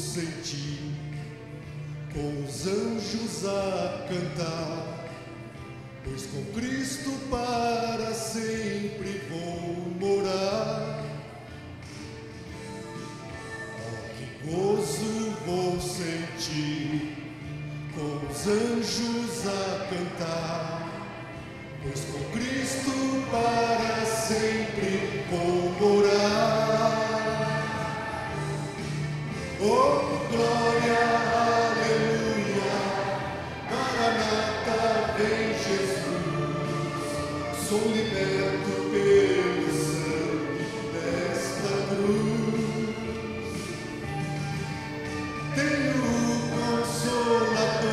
sentir, com os anjos a cantar, pois com Cristo para sempre vou morar. Oh, que gozo vou sentir, com os anjos a cantar, pois com Cristo para sempre vou morar. Oh, glória, aleluia, Maranata, vem Jesus, sou liberto pelo sangue desta cruz. Tenho o Consolador,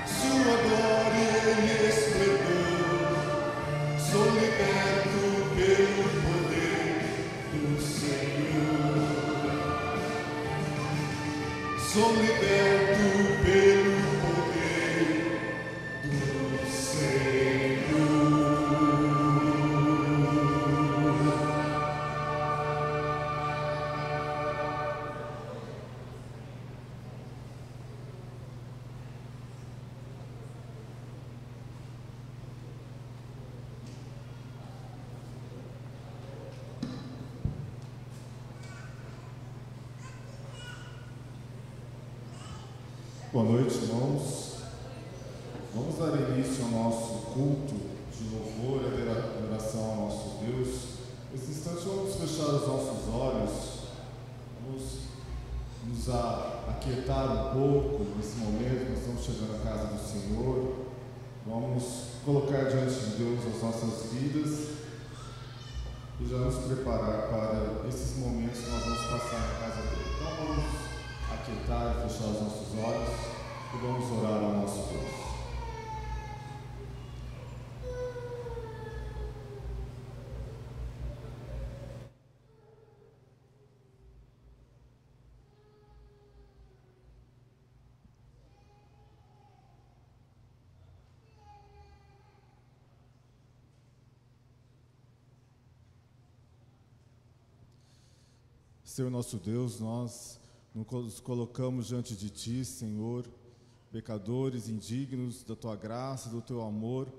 sua glória e esplendor, sou liberto pelo poder do Senhor. Sou liberto pelo poder do Senhor. Boa noite, irmãos. Vamos dar início ao nosso culto de louvor e adoração ao nosso Deus. Nesse instante, vamos fechar os nossos olhos, vamos nos aquietar um pouco nesse momento. Nós estamos chegando à casa do Senhor. Vamos colocar diante de Deus as nossas vidas e já nos preparar para esses momentos que nós vamos passar na casa dele. Então, vamos aquietar e fechar os nossos olhos e vamos orar ao nosso Deus. Senhor nosso Deus, nós nos colocamos diante de Ti, Senhor, pecadores, indignos da Tua graça, do Teu amor,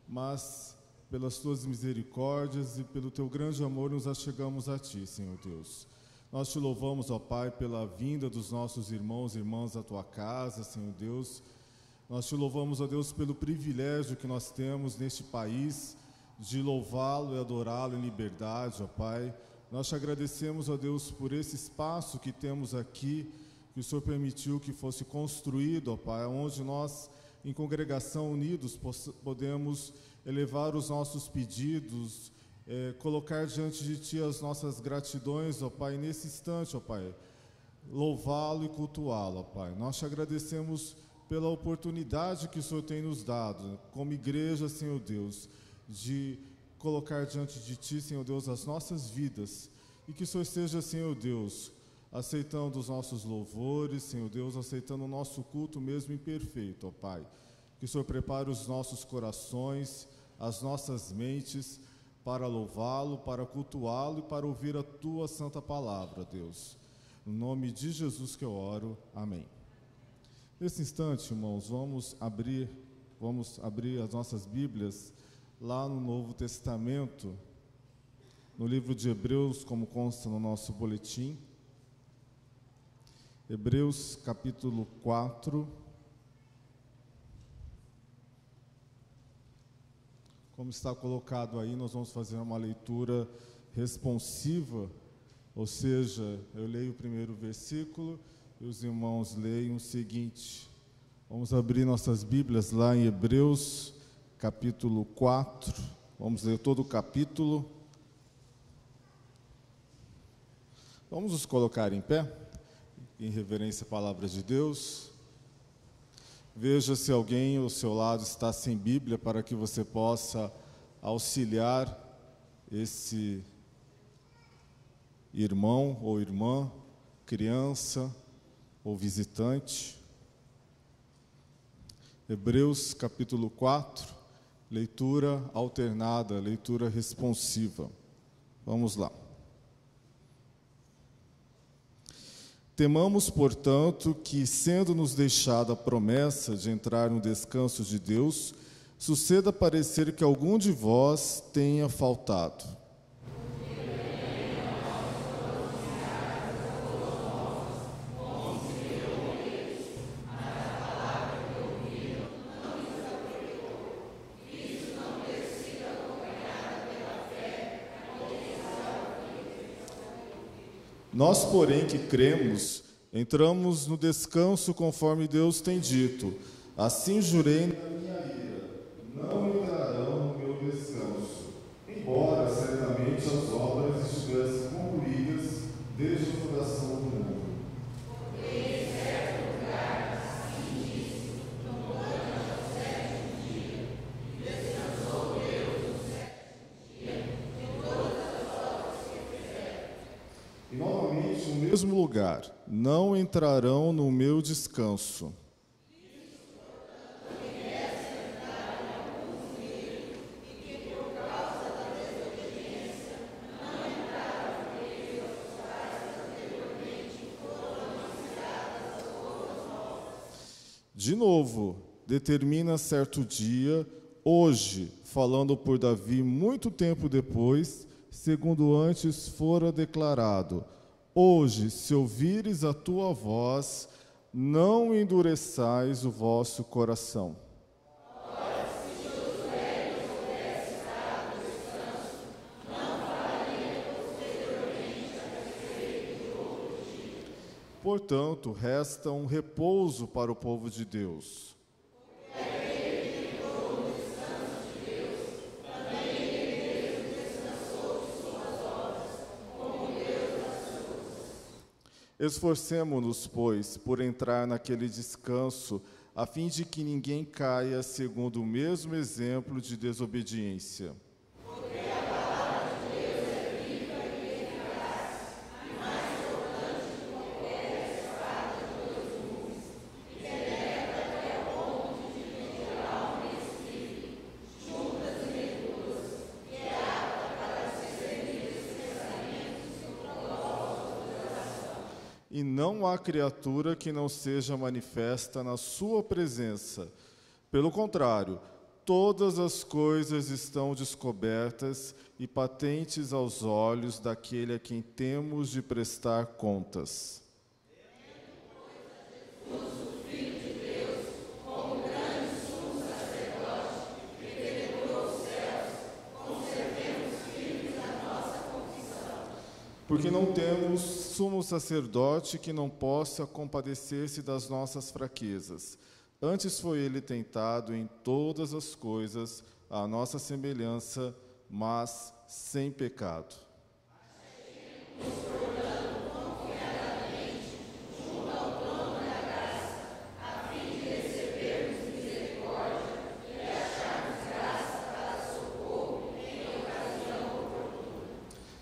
mas pelas Tuas misericórdias e pelo Teu grande amor nos achegamos a Ti, Senhor Deus. Nós Te louvamos, ó Pai, pela vinda dos nossos irmãos e irmãs à Tua casa, Senhor Deus. Nós Te louvamos, ó Deus, pelo privilégio que nós temos neste país de louvá-lo e adorá-lo em liberdade, ó Pai. Nós Te agradecemos, ó Deus, por esse espaço que temos aqui, que o Senhor permitiu que fosse construído, ó Pai, onde nós, em congregação unidos, podemos elevar os nossos pedidos, colocar diante de Ti as nossas gratidões, ó Pai, nesse instante, ó Pai, louvá-lo e cultuá-lo, ó Pai. Nós Te agradecemos pela oportunidade que o Senhor tem nos dado, como igreja, Senhor Deus, de colocar diante de Ti, Senhor Deus, as nossas vidas, e que o Senhor esteja, Senhor Deus, aceitando os nossos louvores, Senhor Deus, aceitando o nosso culto mesmo imperfeito, ó Pai. Que o Senhor prepare os nossos corações, as nossas mentes, para louvá-lo, para cultuá-lo e para ouvir a Tua santa palavra, Deus. No nome de Jesus que eu oro, amém. Nesse instante, irmãos, vamos abrir as nossas Bíblias lá no Novo Testamento, no livro de Hebreus, como consta no nosso boletim. Hebreus capítulo 4. Como está colocado aí, nós vamos fazer uma leitura responsiva, ou seja, eu leio o primeiro versículo e os irmãos leem o seguinte. Vamos abrir nossas Bíblias lá em Hebreus capítulo 4, vamos ler todo o capítulo. Vamos nos colocar em pé, em reverência à palavra de Deus. Veja se alguém ao seu lado está sem Bíblia, para que você possa auxiliar esse irmão ou irmã, criança ou visitante. Hebreus capítulo 4, leitura alternada, leitura responsiva. Vamos lá. Temamos, portanto, que, sendo-nos deixada a promessa de entrar no descanso de Deus, suceda parecer que algum de vós tenha faltado. Nós, porém, que cremos, entramos no descanso conforme Deus tem dito. Assim jurei na minha ira, não entrarão no meu descanso, embora certamente as obras estivessem concluídas desde a fundação do mundo. E novamente, no mesmo lugar, não entrarão no meu descanso. De novo, determina certo dia, hoje, falando por Davi muito tempo depois, segundo antes fora declarado: hoje, se ouvires a tua voz, não endureçais o vosso coração. Portanto, resta um repouso para o povo de Deus. Esforcemo-nos, pois, por entrar naquele descanso, a fim de que ninguém caia segundo o mesmo exemplo de desobediência. E não há criatura que não seja manifesta na sua presença. Pelo contrário, todas as coisas estão descobertas e patentes aos olhos daquele a quem temos de prestar contas. Porque não temos sumo sacerdote que não possa compadecer-se das nossas fraquezas. Antes foi ele tentado em todas as coisas, à nossa semelhança, mas sem pecado.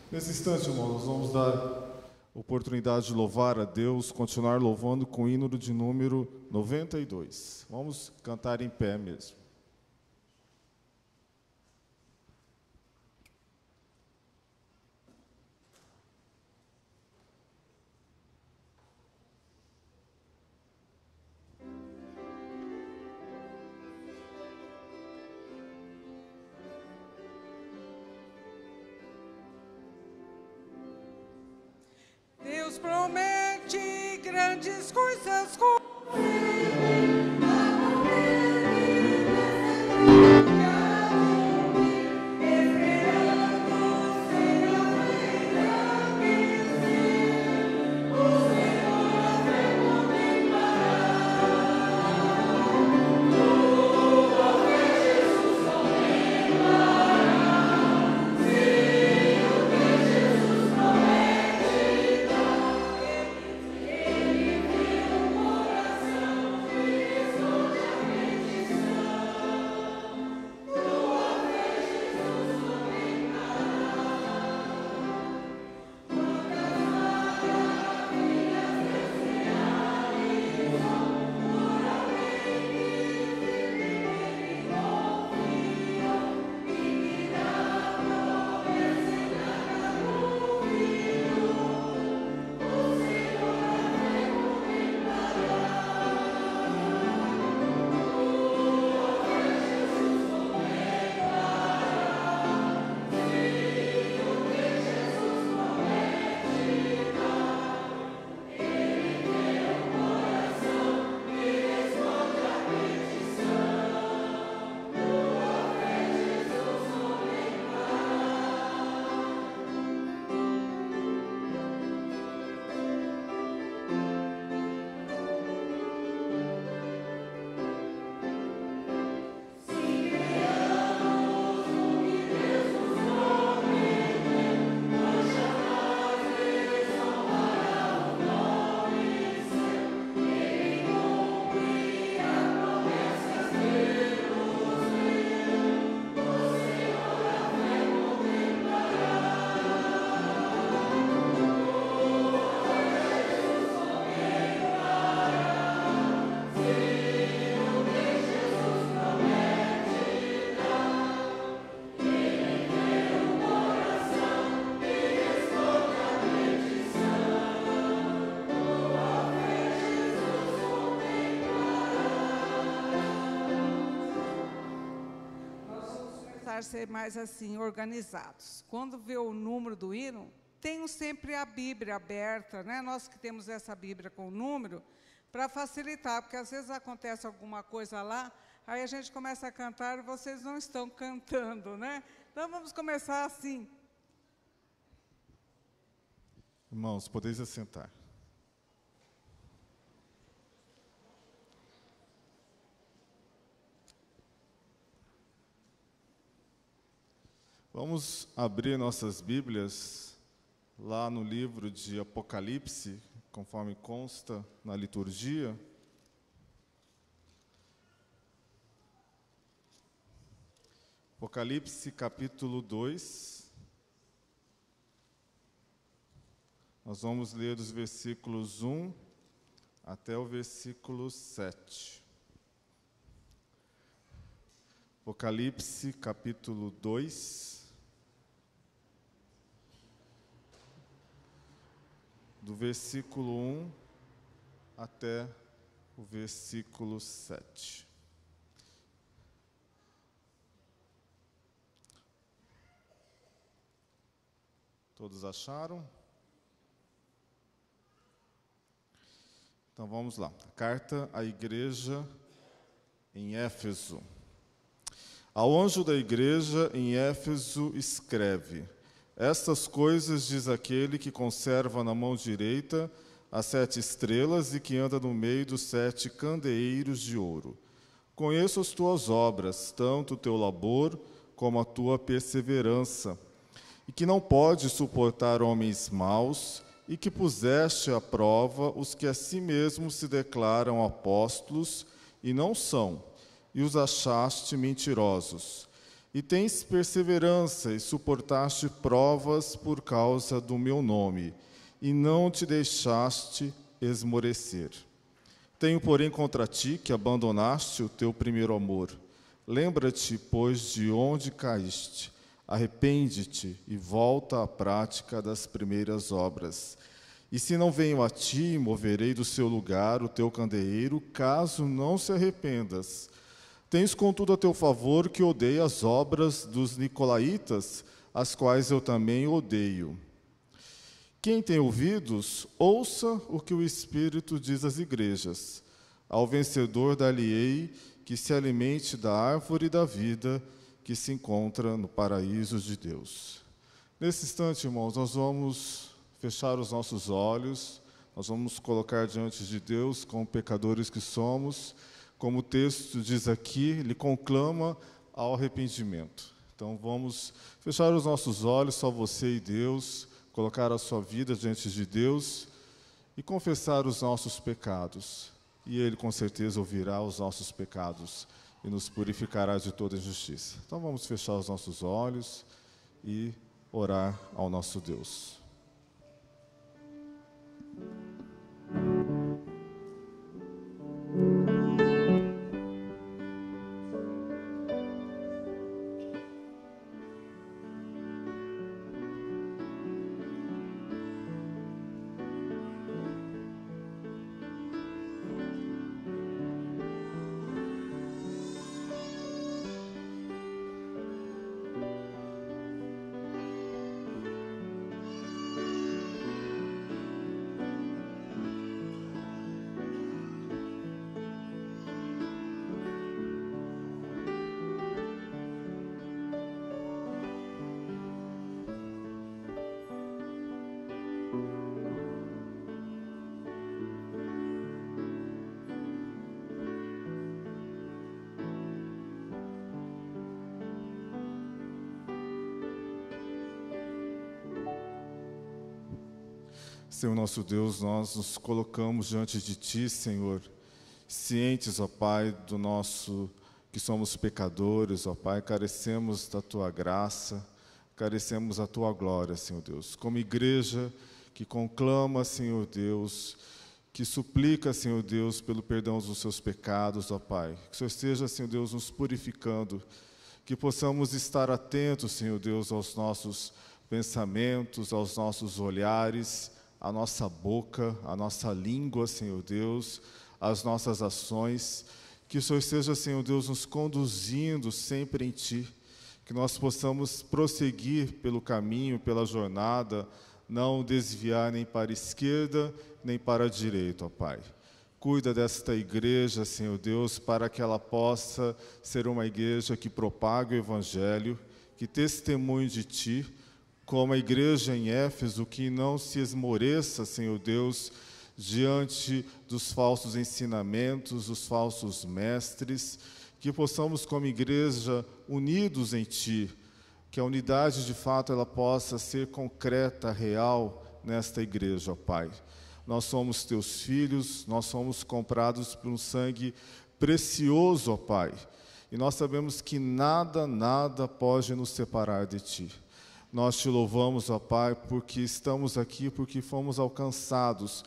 Nesse instante, irmãos, nós vamos dar oportunidade de louvar a Deus, continuar louvando com o hino de número 92. Vamos cantar em pé mesmo. Deus promete grandes coisas Ele tentar ser mais assim, organizados. Quando vê o número do hino, tenho sempre a Bíblia aberta, né? Nós que temos essa Bíblia com o número, para facilitar, porque às vezes acontece alguma coisa lá, aí a gente começa a cantar e vocês não estão cantando, né? Então vamos começar assim. Irmãos, podeis assentar. Vamos abrir nossas Bíblias lá no livro de Apocalipse, conforme consta na liturgia. Apocalipse capítulo 2. Nós vamos ler dos versículos 1 até o versículo 7. Apocalipse capítulo 2. Do versículo 1 até o versículo 7. Todos acharam? Então vamos lá. A carta à igreja em Éfeso. Ao anjo da igreja em Éfeso escreve: Estas coisas diz aquele que conserva na mão direita as 7 estrelas e que anda no meio dos 7 candeeiros de ouro. Conheço as tuas obras, tanto o teu labor como a tua perseverança, e que não podes suportar homens maus, e que puseste à prova os que a si mesmos se declaram apóstolos e não são, e os achaste mentirosos. E tens perseverança e suportaste provas por causa do meu nome, e não te deixaste esmorecer. Tenho, porém, contra ti que abandonaste o teu primeiro amor. Lembra-te, pois, de onde caíste. Arrepende-te e volta à prática das primeiras obras. E se não venho a ti, moverei do seu lugar o teu candeeiro, caso não se arrependas. Tens, contudo, a teu favor que odeia as obras dos nicolaítas, as quais eu também odeio. Quem tem ouvidos, ouça o que o Espírito diz às igrejas. Ao vencedor dar-lhe-ei que se alimente da árvore da vida que se encontra no paraíso de Deus. Nesse instante, irmãos, nós vamos fechar os nossos olhos, nós vamos colocar diante de Deus, como pecadores que somos, como o texto diz aqui, ele conclama ao arrependimento. Então vamos fechar os nossos olhos, só você e Deus, colocar a sua vida diante de Deus e confessar os nossos pecados. E Ele com certeza ouvirá os nossos pecados e nos purificará de toda injustiça. Então vamos fechar os nossos olhos e orar ao nosso Deus. Senhor nosso Deus, nós nos colocamos diante de Ti, Senhor, cientes, ó Pai, que somos pecadores, ó Pai, carecemos da Tua graça, carecemos da Tua glória, Senhor Deus. Como igreja que conclama, Senhor Deus, que suplica, Senhor Deus, pelo perdão dos seus pecados, ó Pai. Que o Senhor esteja, Senhor Deus, nos purificando, que possamos estar atentos, Senhor Deus, aos nossos pensamentos, aos nossos olhares, a nossa boca, a nossa língua, Senhor Deus, as nossas ações, que o Senhor esteja, Senhor Deus, nos conduzindo sempre em Ti, que nós possamos prosseguir pelo caminho, pela jornada, não desviar nem para a esquerda, nem para a direita, ó Pai. Cuida desta igreja, Senhor Deus, para que ela possa ser uma igreja que propague o Evangelho, que testemunhe de Ti, como a igreja em Éfeso, que não se esmoreça, Senhor Deus, diante dos falsos ensinamentos, dos falsos mestres, que possamos, como igreja, unidos em Ti, que a unidade, de fato, ela possa ser concreta, real, nesta igreja, ó Pai. Nós somos Teus filhos, nós somos comprados por um sangue precioso, ó Pai. E nós sabemos que nada pode nos separar de Ti. Nós Te louvamos, ó Pai, porque estamos aqui, porque fomos alcançados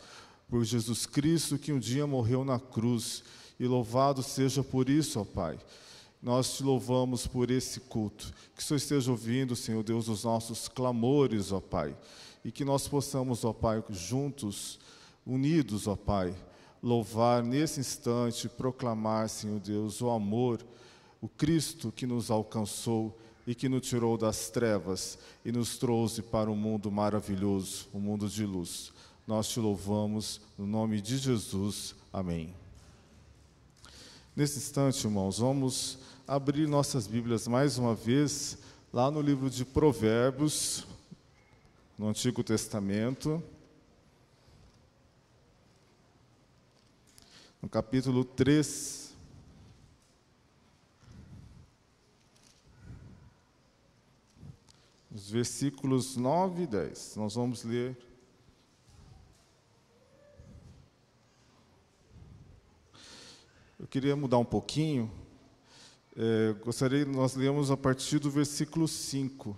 por Jesus Cristo, que um dia morreu na cruz. E louvado seja por isso, ó Pai. Nós Te louvamos por esse culto. Que o Senhor esteja ouvindo, Senhor Deus, os nossos clamores, ó Pai. E que nós possamos, ó Pai, juntos, unidos, ó Pai, louvar nesse instante, proclamar, Senhor Deus, o amor, o Cristo que nos alcançou e que nos tirou das trevas e nos trouxe para um mundo maravilhoso, um mundo de luz. Nós Te louvamos no nome de Jesus. Amém. Nesse instante, irmãos, vamos abrir nossas Bíblias mais uma vez, lá no livro de Provérbios, no Antigo Testamento, no capítulo 3, os versículos 9 e 10. Nós vamos ler. Eu queria mudar um pouquinho. Gostaria que nós lemos a partir do versículo 5.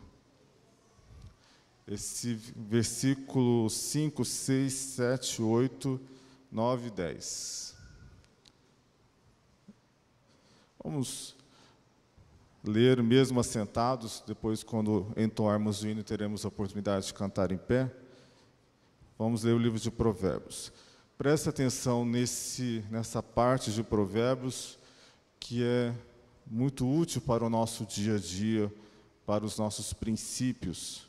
Esse versículo 5, 6, 7, 8, 9 e 10. Vamos ler mesmo assentados, depois quando entoarmos o hino teremos a oportunidade de cantar em pé. Vamos ler o livro de Provérbios. Preste atenção nessa parte de Provérbios que é muito útil para o nosso dia a dia, para os nossos princípios.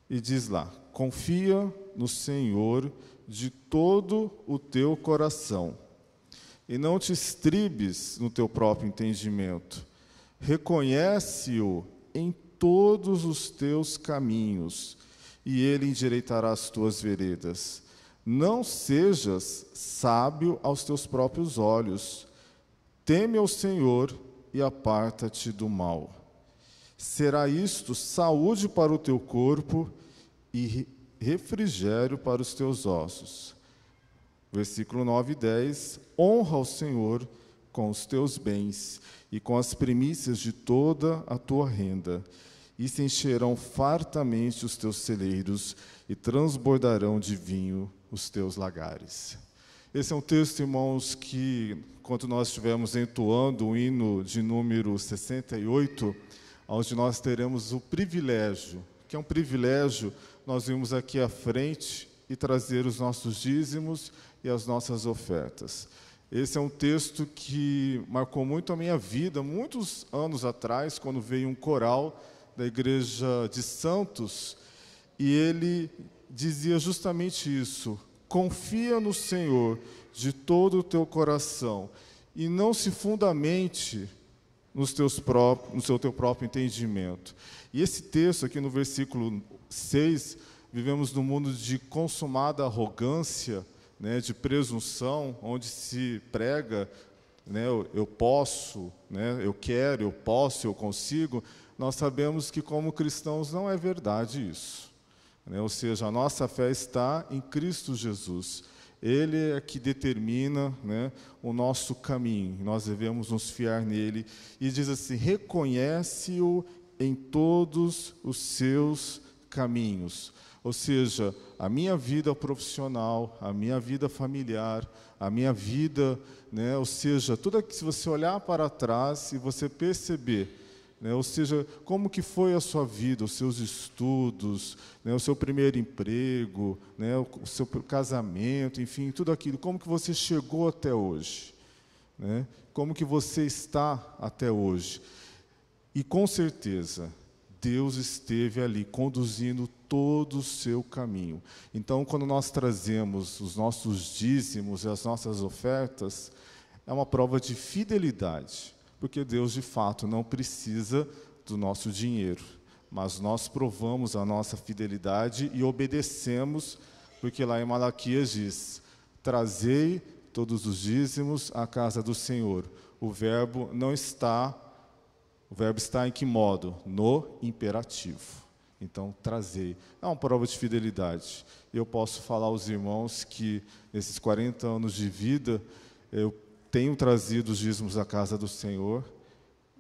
E diz lá: confia no Senhor de todo o teu coração, e não te estribes no teu próprio entendimento. Reconhece-o em todos os teus caminhos, e ele endireitará as tuas veredas. Não sejas sábio aos teus próprios olhos. Teme ao Senhor e aparta-te do mal. Será isto saúde para o teu corpo e refrigério para os teus ossos. Versículo 9 e 10. Honra ao Senhor com os teus bens e com as primícias de toda a tua renda, e se encherão fartamente os teus celeiros e transbordarão de vinho os teus lagares. Esse é um texto, irmãos, que, quando nós estivermos entoando o hino de número 68, onde nós teremos o privilégio, que é um privilégio, nós vimos aqui à frente e trazer os nossos dízimos e as nossas ofertas. Esse é um texto que marcou muito a minha vida, muitos anos atrás, quando veio um coral da igreja de Santos, e ele dizia justamente isso: confia no Senhor de todo o teu coração e não se fundamente no teu próprio entendimento. E esse texto aqui no versículo 6, vivemos num mundo de consumada arrogância, né, de presunção, onde se prega, né, eu posso, né, eu quero, eu posso, eu consigo. Nós sabemos que, como cristãos, não é verdade isso. Ou seja, a nossa fé está em Cristo Jesus. Ele é que determina, né, o nosso caminho. Nós devemos nos fiar nele. E diz assim: reconhece-o em todos os seus caminhos. Ou seja, a minha vida profissional, a minha vida familiar, a minha vida, né, ou seja, se você olhar para trás e você perceber, né, ou seja, como que foi a sua vida, os seus estudos, né, o seu primeiro emprego, né, o seu casamento, enfim, tudo aquilo, como que você chegou até hoje, né, como que você está até hoje. E com certeza, Deus esteve ali conduzindo todo o seu caminho. Então, quando nós trazemos os nossos dízimos e as nossas ofertas, é uma prova de fidelidade, porque Deus, de fato, não precisa do nosso dinheiro, mas nós provamos a nossa fidelidade e obedecemos, porque lá em Malaquias diz: trazei todos os dízimos à casa do Senhor. O verbo está em que modo? No imperativo. Então, trazei. É uma prova de fidelidade. Eu posso falar aos irmãos que, nesses 40 anos de vida, eu tenho trazido os dízimos à casa do Senhor.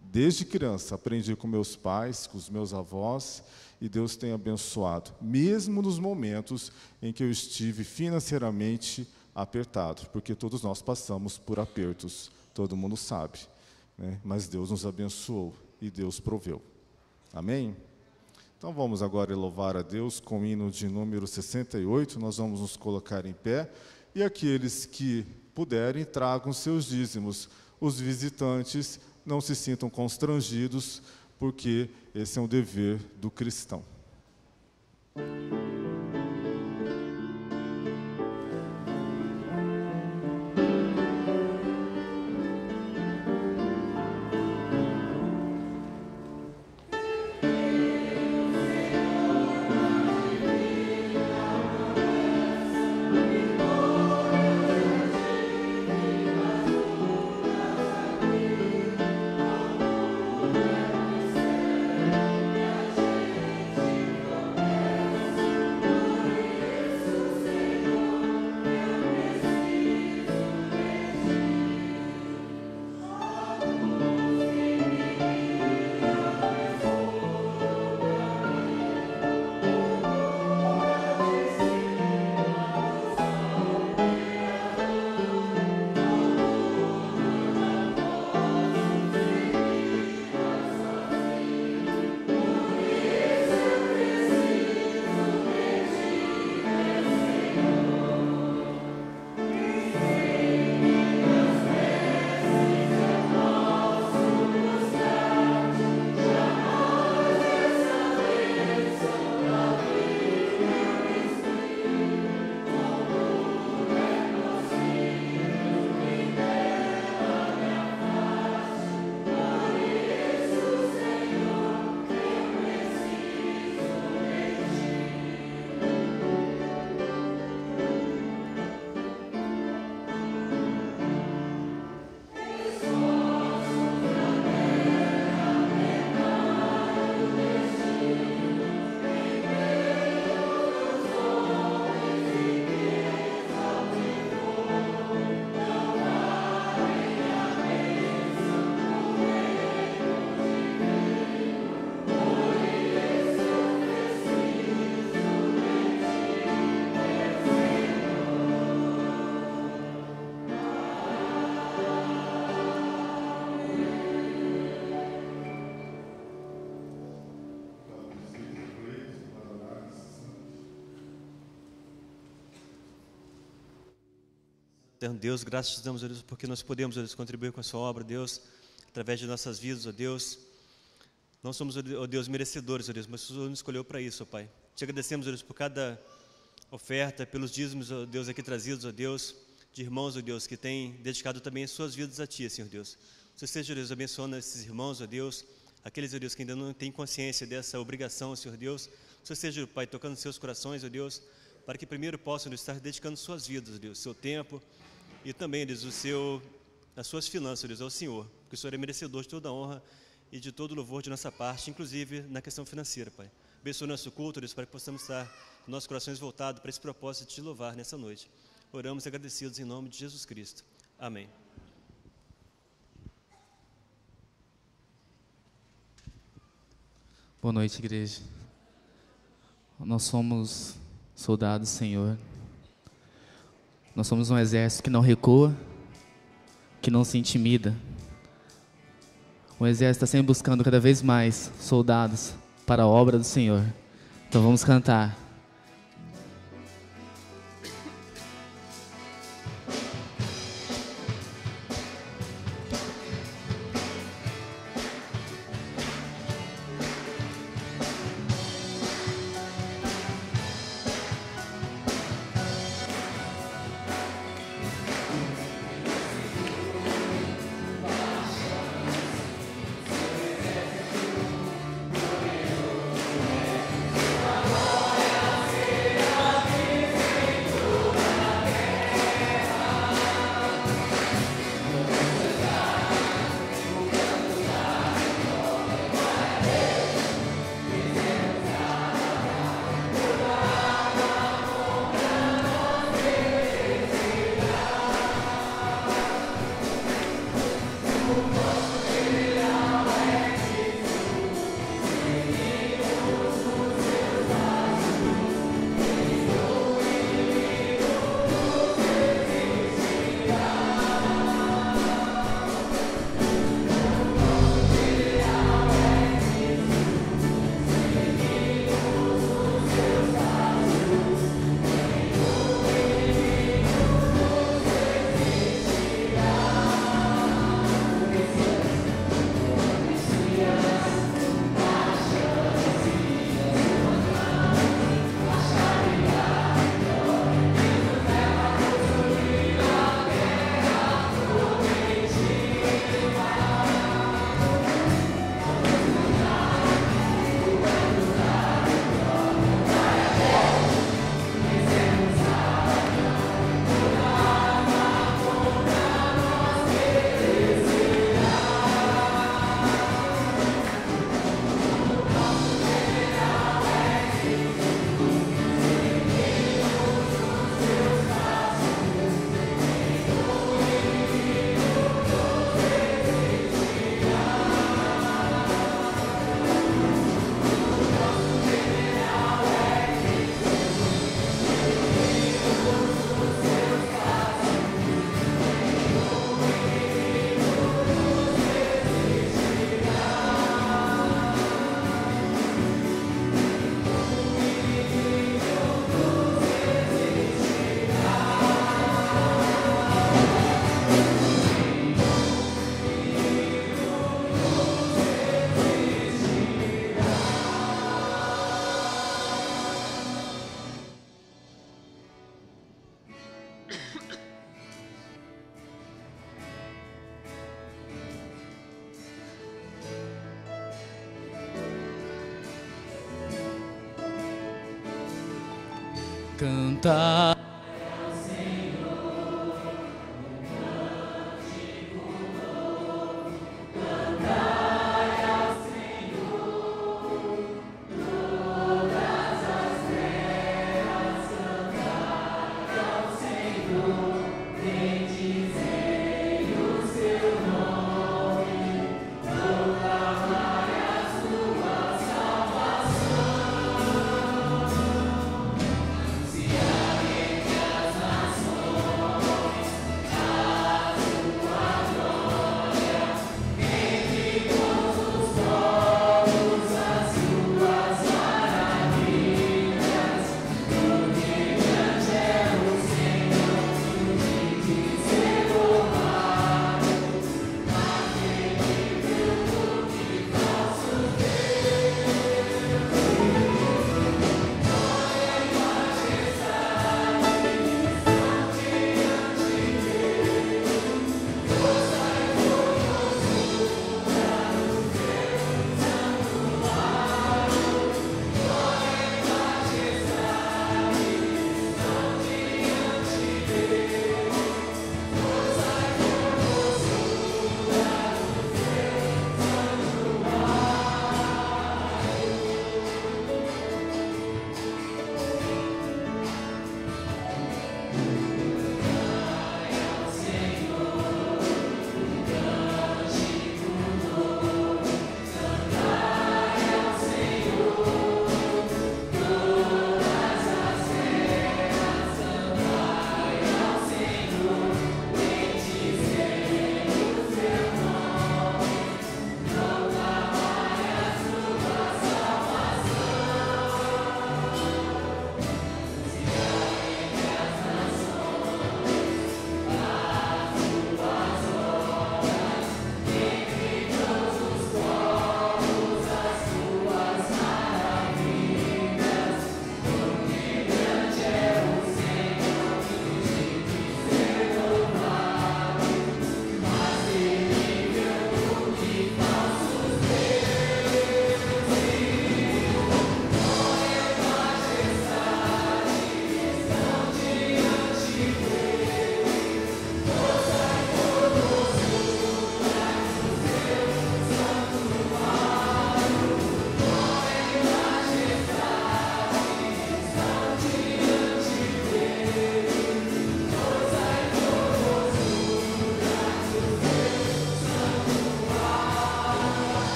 Desde criança, aprendi com meus pais, com os meus avós, e Deus tem abençoado, mesmo nos momentos em que eu estive financeiramente apertado, porque todos nós passamos por apertos, todo mundo sabe, né? Mas Deus nos abençoou e Deus proveu. Amém? Então vamos agora louvar a Deus com o hino de número 68, nós vamos nos colocar em pé, e aqueles que puderem, tragam seus dízimos. Os visitantes não se sintam constrangidos, porque esse é um dever do cristão. Eterno Deus, graças te damos, ó Deus, porque nós podemos, ó Deus, contribuir com a sua obra, Deus, através de nossas vidas, ó Deus. Não somos, ó Deus, merecedores, ó Deus, mas o Senhor nos escolheu para isso, ó Pai. Te agradecemos, ó Deus, por cada oferta, pelos dízimos, ó Deus, aqui trazidos, ó Deus, de irmãos, ó Deus, que têm dedicado também as suas vidas a Ti, Senhor Deus. Você seja, ó Deus, abençoando esses irmãos, ó Deus, aqueles, ó Deus, que ainda não têm consciência dessa obrigação, Senhor Deus. Você seja, ó Pai, tocando seus corações, ó Deus, para que primeiro possam, ó Deus, estar dedicando suas vidas, ó Deus, seu tempo, e também, Deus, as suas finanças, Deus, ao Senhor, porque o Senhor é merecedor de toda a honra e de todo o louvor de nossa parte, inclusive na questão financeira, Pai. Abençoe nosso culto, Deus, para que possamos estar com nossos corações voltados para esse propósito de te louvar nessa noite. Oramos agradecidos em nome de Jesus Cristo. Amém. Boa noite, igreja. Nós somos soldados, Senhor. Nós somos um exército que não recua, que não se intimida. O exército está sempre buscando cada vez mais soldados para a obra do Senhor. Então vamos cantar. Cantar.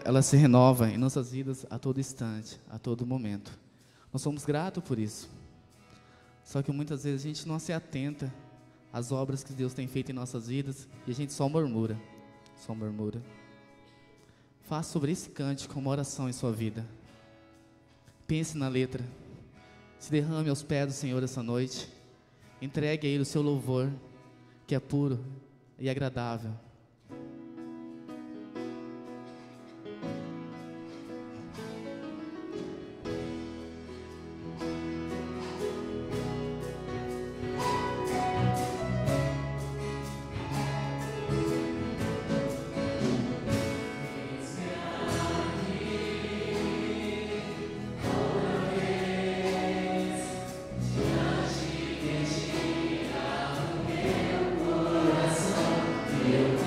Ela se renova em nossas vidas a todo instante, a todo momento. Nós somos gratos por isso. Só que muitas vezes a gente não se atenta às obras que Deus tem feito em nossas vidas e a gente só murmura. Só murmura. Faça sobre esse cântico uma oração em sua vida. Pense na letra. Se derrame aos pés do Senhor essa noite. Entregue a Ele o seu louvor, que é puro e agradável. Eu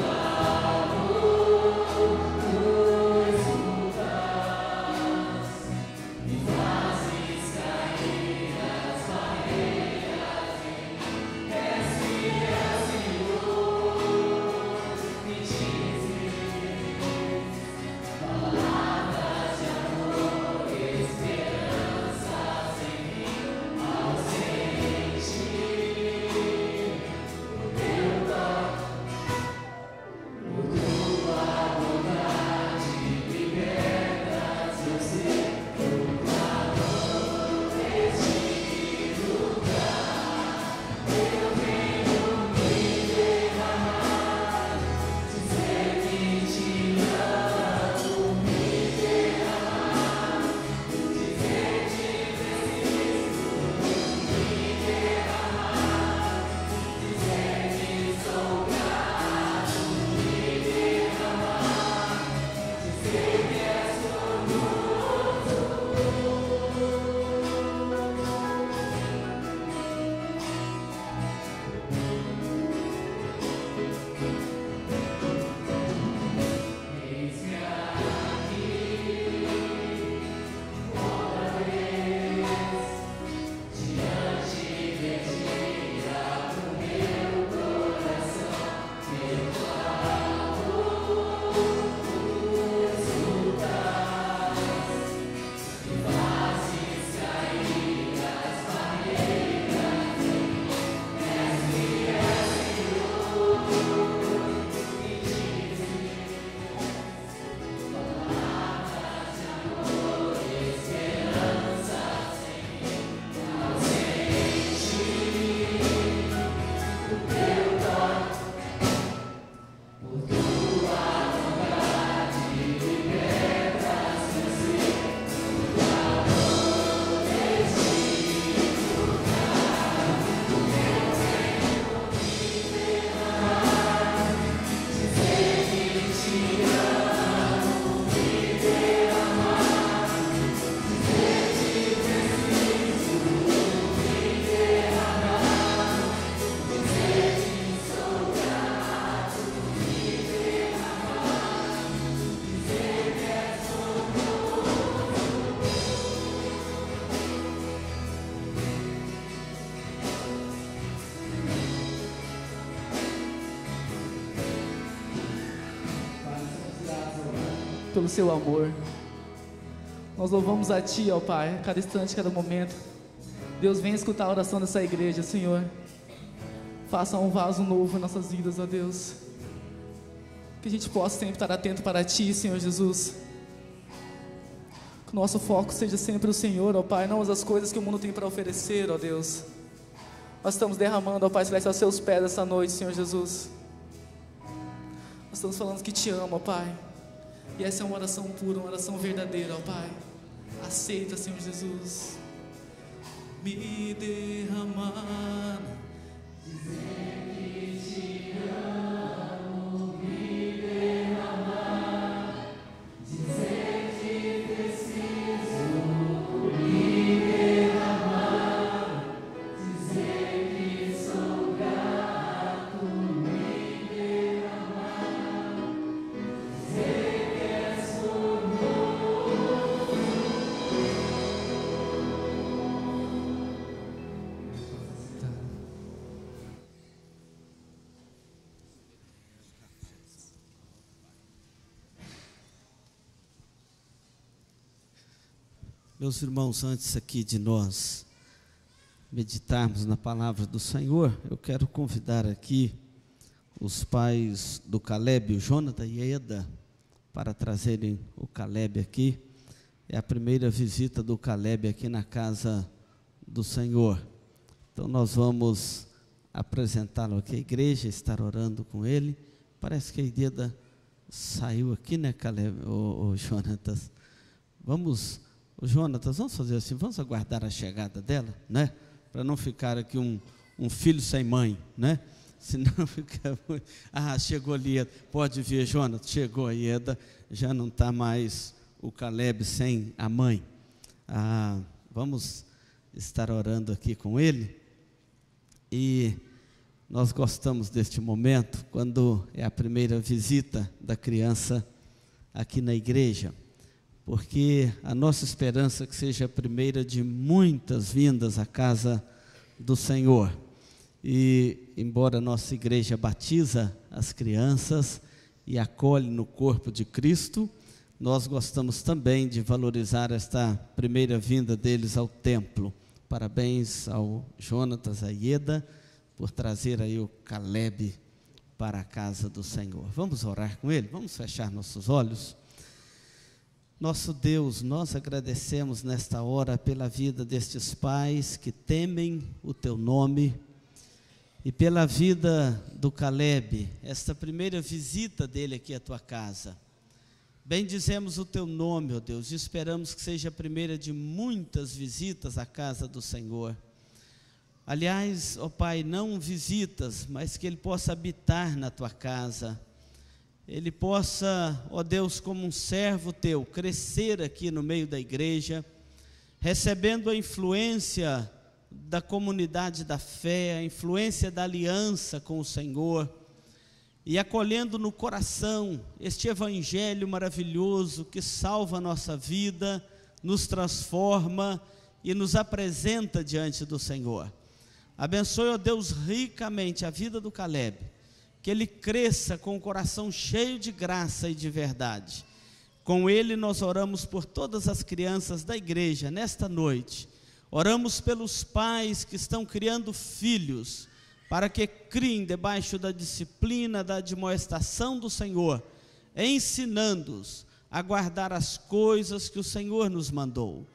pelo seu amor. Nós louvamos a Ti, ó Pai, a cada instante, a cada momento. Deus, venha escutar a oração dessa igreja, Senhor. Faça um vaso novo em nossas vidas, ó Deus. Que a gente possa sempre estar atento para Ti, Senhor Jesus. Que o nosso foco seja sempre o Senhor, ó Pai, não as coisas que o mundo tem para oferecer, ó Deus. Nós estamos derramando, ó Pai Celeste, aos Seus pés essa noite, Senhor Jesus. Nós estamos falando que Te amo, ó Pai. E essa é uma oração pura, uma oração verdadeira, ó Pai. Aceita, Senhor Jesus. Me derramar, dizer que Te amo. Me derramar, dizer que preciso. Me derramar, dizer que sou grato. Me derramar, dizer que és o Meus irmãos, antes aqui de nós meditarmos na palavra do Senhor, eu quero convidar aqui os pais do Caleb, o Jonathan e a Eda, para trazerem o Caleb aqui. É a primeira visita do Caleb aqui na casa do Senhor. Então nós vamos apresentá-lo aqui à igreja, estar orando com ele. Parece que a Eda saiu aqui, né, Caleb, o Jonatas? Vamos fazer assim, vamos aguardar a chegada dela, né? Para não ficar aqui um filho sem mãe, né? Senão fica muito... chegou ali, pode vir, Jonatas, chegou a Ieda, já não está mais o Caleb sem a mãe. Vamos estar orando aqui com ele, e nós gostamos deste momento, quando é a primeira visita da criança aqui na igreja, porque a nossa esperança é que seja a primeira de muitas vindas à casa do Senhor. E embora a nossa igreja batiza as crianças e acolhe no corpo de Cristo, nós gostamos também de valorizar esta primeira vinda deles ao templo. Parabéns ao Jonatas, a Ieda, por trazer aí o Caleb para a casa do Senhor. Vamos orar com ele? Vamos fechar nossos olhos? Nosso Deus, nós agradecemos nesta hora pela vida destes pais que temem o Teu nome, e pela vida do Caleb, esta primeira visita dele aqui à Tua casa. Bendizemos o Teu nome, ó Deus, e esperamos que seja a primeira de muitas visitas à casa do Senhor. Aliás, ó Pai, não visitas, mas que ele possa habitar na Tua casa. Ele possa, ó Deus, como um servo Teu, crescer aqui no meio da igreja, recebendo a influência da comunidade da fé, a influência da aliança com o Senhor, e acolhendo no coração este evangelho maravilhoso que salva a nossa vida, nos transforma e nos apresenta diante do Senhor. Abençoe, ó Deus, ricamente a vida do Caleb, que ele cresça com o coração cheio de graça e de verdade. Com ele nós oramos por todas as crianças da igreja nesta noite. Oramos pelos pais que estão criando filhos, para que criem debaixo da disciplina, da admoestação do Senhor, ensinando-os a guardar as coisas que o Senhor nos mandou.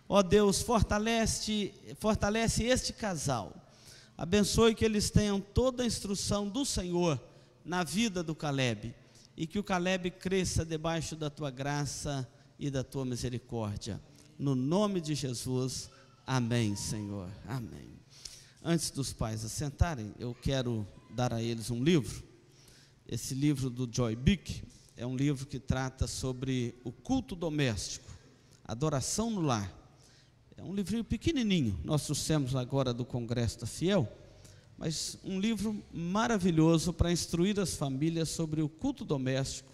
Ó Deus, fortalece este casal. Abençoe que eles tenham toda a instrução do Senhor na vida do Caleb, e que o Caleb cresça debaixo da Tua graça e da Tua misericórdia. No nome de Jesus, amém, Senhor, amém. Antes dos pais assentarem, eu quero dar a eles um livro. Esse livro do Joy Bick é um livro que trata sobre o culto doméstico, adoração no lar. É um livrinho pequenininho, nós trouxemos agora do Congresso da Fiel, mas um livro maravilhoso para instruir as famílias sobre o culto doméstico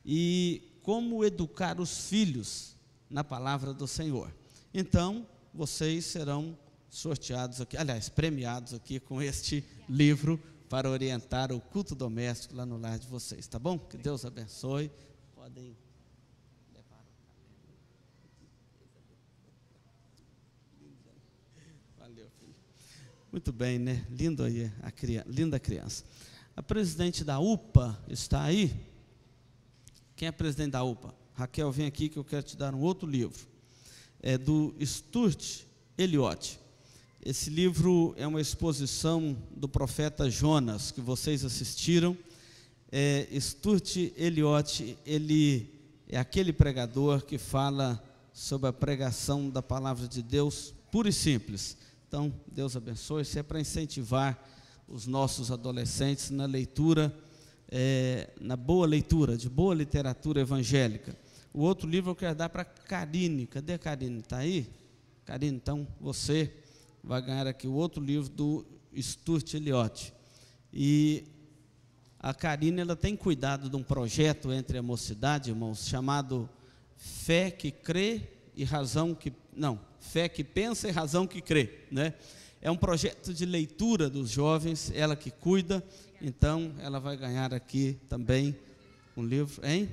e como educar os filhos na palavra do Senhor. Então, vocês serão sorteados aqui, aliás, premiados aqui com este livro para orientar o culto doméstico lá no lar de vocês, tá bom? Que Deus abençoe. Podem Muito bem, né? Lindo aí, linda criança. A presidente da UPA está aí? Quem é presidente da UPA? Raquel, vem aqui que eu quero te dar um outro livro. É do Stuart Eliot. Esse livro é uma exposição do profeta Jonas, que vocês assistiram. Stuart Eliot, ele é aquele pregador que fala sobre a pregação da palavra de Deus, pura e simples. Então, Deus abençoe. Isso é para incentivar os nossos adolescentes na leitura, na boa leitura, de boa literatura evangélica. O outro livro eu quero dar para a Karine. Cadê a Karine? Está aí? Karine, então você vai ganhar aqui o outro livro do Stuart Eliot. E a Karine, ela tem cuidado de um projeto entre a mocidade, irmãos, chamado Fé que Crê e Razão que... Não, Fé que Pensa e Razão que Crê, né? É um projeto de leitura dos jovens, ela que cuida, então ela vai ganhar aqui também um livro, hein?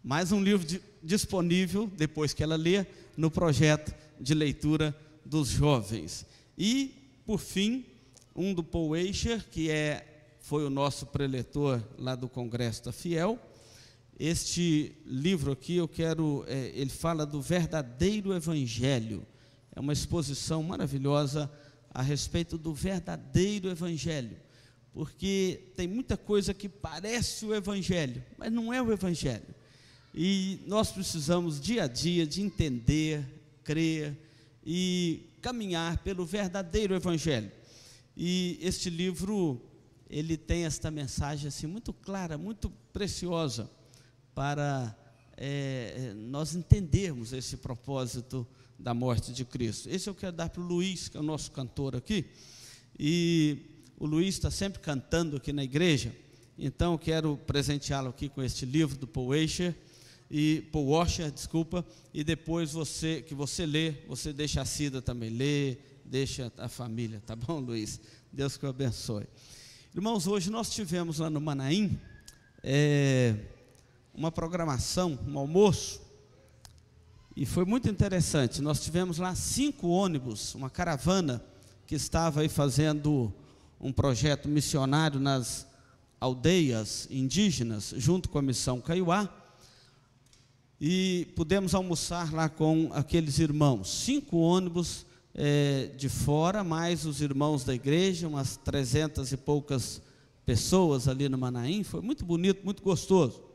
Mais um livro disponível, depois que ela lê, no projeto de leitura dos jovens. E, por fim, um do Paul Washer, que foi o nosso preletor lá do Congresso da Fiel. Este livro aqui, ele fala do verdadeiro evangelho. É uma exposição maravilhosa a respeito do verdadeiro evangelho, porque tem muita coisa que parece o evangelho, mas não é o evangelho. E nós precisamos dia a dia de entender, crer e caminhar pelo verdadeiro evangelho. E este livro, ele tem esta mensagem assim muito clara, muito preciosa, para nós entendermos esse propósito da morte de Cristo. Esse eu quero dar para o Luiz, que é o nosso cantor aqui, e o Luiz está sempre cantando aqui na igreja, então eu quero presenteá-lo aqui com este livro do Paul Washer, e depois que você lê, você deixa a Cida também ler, deixa a família, tá bom, Luiz? Deus que o abençoe. Irmãos, hoje nós tivemos lá no Manaim uma programação, um almoço, e foi muito interessante. Nós tivemos lá 5 ônibus, uma caravana que estava aí fazendo um projeto missionário nas aldeias indígenas, junto com a Missão Caiuá, e pudemos almoçar lá com aqueles irmãos. 5 ônibus de fora, mais os irmãos da igreja, umas 300 e poucas pessoas ali no Manaim. Foi muito bonito, muito gostoso.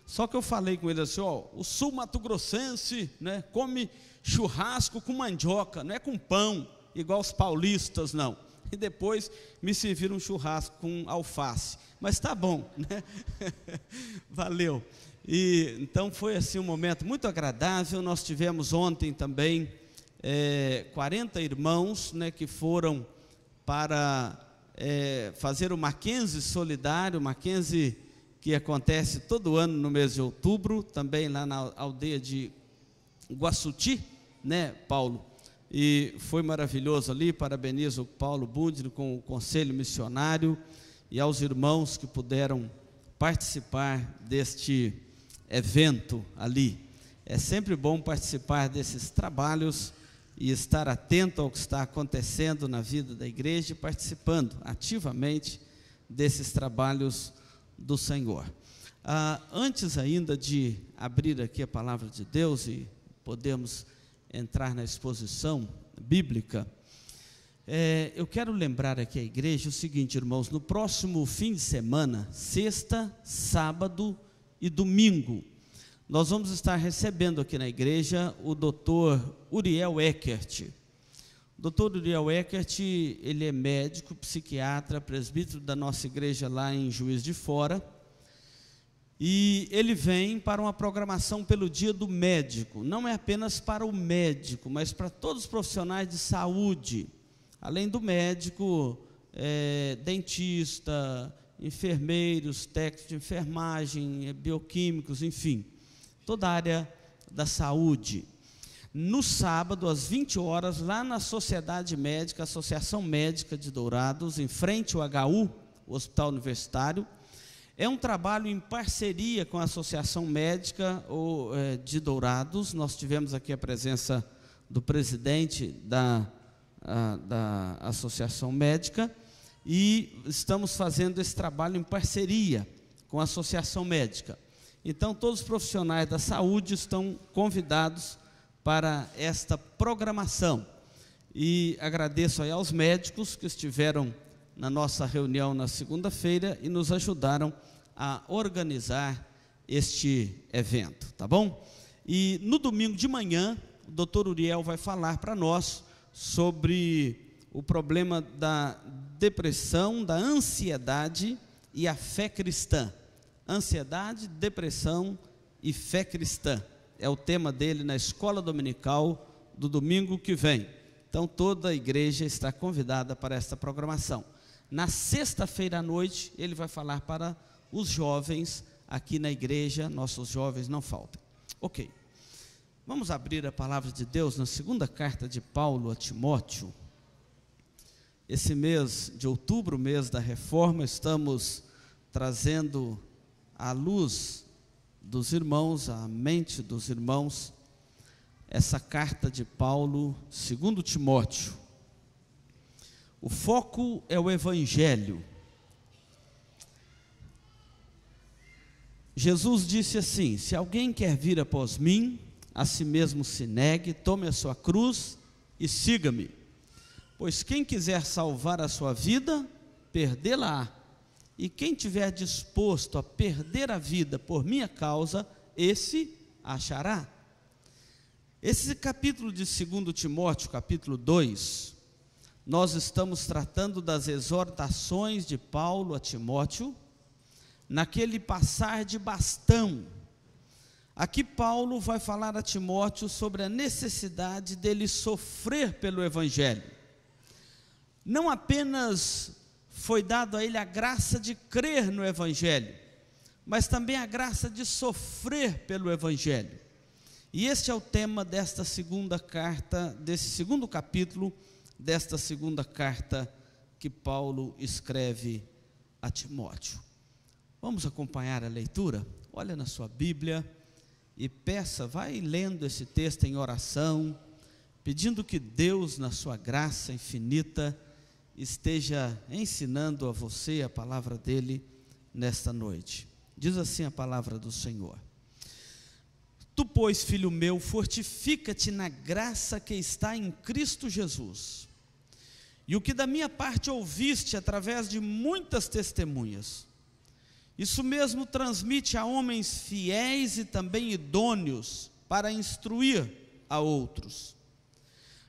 Só que eu falei com ele assim, o sul mato-grossense, né, come churrasco com mandioca, não é com pão, igual os paulistas, não. E depois me serviram um churrasco com alface. Mas tá bom, né? Valeu. E então foi assim um momento muito agradável. Nós tivemos ontem também 40 irmãos, né, que foram para fazer o Mackenzie Solidário, Mackenzie que acontece todo ano no mês de outubro, também lá na aldeia de Guaçuti, né, Paulo? E foi maravilhoso ali. Parabenizo o Paulo Bundner com o Conselho Missionário e aos irmãos que puderam participar deste evento ali. É sempre bom participar desses trabalhos e estar atento ao que está acontecendo na vida da igreja e participando ativamente desses trabalhos do Senhor. Antes ainda de abrir aqui a palavra de Deus e podemos entrar na exposição bíblica, eu quero lembrar aqui à igreja o seguinte, irmãos: no próximo fim de semana, sexta, sábado e domingo, nós vamos estar recebendo aqui na igreja o Dr. Uriel Eckert. O Dr. Uriel Eckert, ele é médico, psiquiatra, presbítero da nossa igreja lá em Juiz de Fora, e ele vem para uma programação pelo Dia do Médico. Não é apenas para o médico, mas para todos os profissionais de saúde, além do médico, dentista, enfermeiros, técnicos de enfermagem, bioquímicos, enfim, toda a área da saúde. No sábado, às 20 horas, lá na Sociedade Médica, Associação Médica de Dourados, em frente ao HU, o Hospital Universitário. É um trabalho em parceria com a Associação Médica de Dourados. Nós tivemos aqui a presença do presidente da da Associação Médica, e estamos fazendo esse trabalho em parceria com a Associação Médica. Então, todos os profissionais da saúde estão convidados para esta programação. E agradeço aí aos médicos que estiveram na nossa reunião na segunda-feira e nos ajudaram a organizar este evento, tá bom? E no domingo de manhã, o doutor Uriel vai falar para nós sobre o problema da depressão, da ansiedade e a fé cristã. Ansiedade, depressão e fé cristã. É o tema dele na escola dominical do domingo que vem. Então toda a igreja está convidada para esta programação. Na sexta-feira à noite, ele vai falar para os jovens aqui na igreja, nossos jovens não faltam. Ok, vamos abrir a palavra de Deus na segunda carta de Paulo a Timóteo. Esse mês de outubro, mês da reforma, estamos trazendo à luz dos irmãos, à mente dos irmãos, essa carta de Paulo, segundo Timóteo. O foco é o Evangelho. Jesus disse assim: se alguém quer vir após mim, a si mesmo se negue, tome a sua cruz e siga-me. Pois quem quiser salvar a sua vida, perdê-la-á. E quem tiver disposto a perder a vida por minha causa, esse achará. Esse capítulo de 2 Timóteo, capítulo 2, nós estamos tratando das exortações de Paulo a Timóteo, naquele passar de bastão. Aqui Paulo vai falar a Timóteo sobre a necessidade dele sofrer pelo Evangelho. Não apenas foi dado a ele a graça de crer no Evangelho, mas também a graça de sofrer pelo Evangelho. E este é o tema desta segunda carta, desse segundo capítulo, desta segunda carta que Paulo escreve a Timóteo. Vamos acompanhar a leitura? Olha na sua Bíblia e peça, vai lendo esse texto em oração, pedindo que Deus, na sua graça infinita, esteja ensinando a você a palavra dele nesta noite. Diz assim a palavra do Senhor: tu, pois, filho meu, fortifica-te na graça que está em Cristo Jesus. E o que da minha parte ouviste através de muitas testemunhas, isso mesmo transmite a homens fiéis e também idôneos para instruir a outros.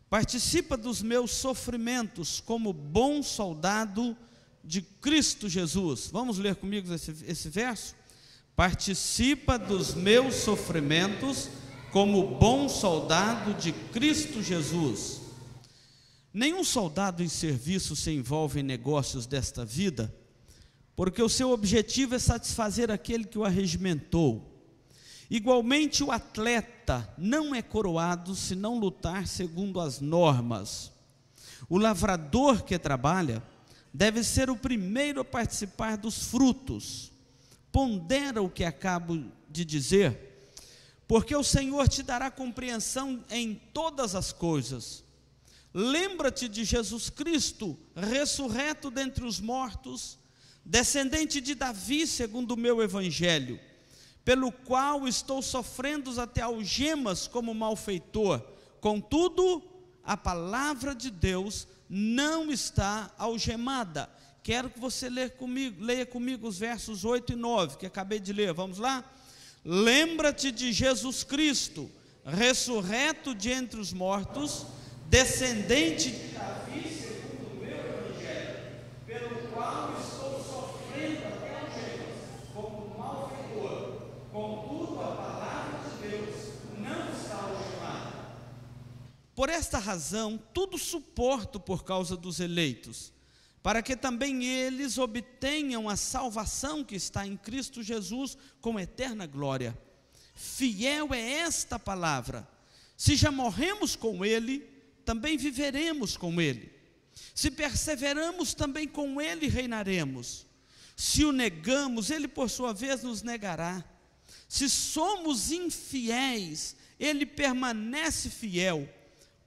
Participa dos meus sofrimentos como bom soldado de Cristo Jesus. Vamos ler comigo esse verso? Participa dos meus sofrimentos como bom soldado de Cristo Jesus. Nenhum soldado em serviço se envolve em negócios desta vida, porque o seu objetivo é satisfazer aquele que o arregimentou. Igualmente, o atleta não é coroado se não lutar segundo as normas. O lavrador que trabalha deve ser o primeiro a participar dos frutos. Pondera o que acabo de dizer, porque o Senhor te dará compreensão em todas as coisas. Lembra-te de Jesus Cristo, ressurreto dentre os mortos, descendente de Davi segundo o meu evangelho, pelo qual estou sofrendo até algemas como malfeitor. Contudo, a palavra de Deus não está algemada. Quero que você leia comigo os versos 8 e 9, que acabei de ler. Vamos lá? Lembra-te de Jesus Cristo, ressurreto de entre os mortos, descendente de Davi segundo o meu evangelho, pelo qual estou sofrendo até algemas como malfeitor. Contudo, a palavra de Deus não está algemada. Por esta razão, tudo suporto por causa dos eleitos, para que também eles obtenham a salvação que está em Cristo Jesus com eterna glória. Fiel é esta palavra: se já morremos com Ele, também viveremos com Ele. Se perseveramos, também com Ele reinaremos. Se o negamos, Ele por sua vez nos negará. Se somos infiéis, Ele permanece fiel,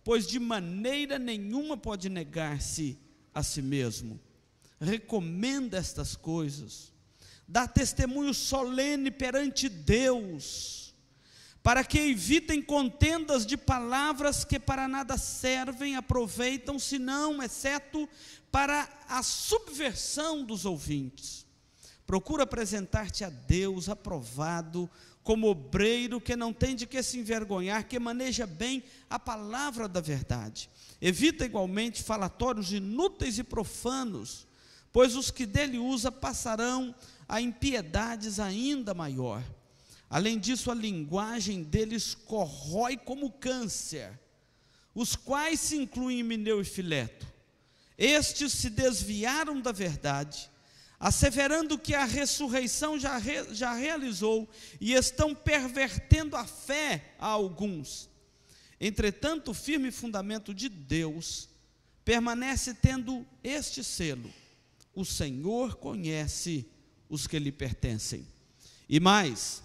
pois de maneira nenhuma pode negar-se a si mesmo. Recomenda estas coisas, dá testemunho solene perante Deus, para que evitem contendas de palavras que para nada servem, aproveitam, senão, exceto para a subversão dos ouvintes. Procura apresentar-te a Deus aprovado, como obreiro que não tem de que se envergonhar, que maneja bem a palavra da verdade. Evita igualmente falatórios inúteis e profanos, pois os que dele usa passarão a impiedades ainda maior. Além disso, a linguagem deles corrói como câncer, os quais se incluem Himeneu e Fileto. Estes se desviaram da verdade, asseverando que a ressurreição já realizou, e estão pervertendo a fé a alguns. Entretanto, o firme fundamento de Deus permanece tendo este selo: o Senhor conhece os que lhe pertencem. E mais,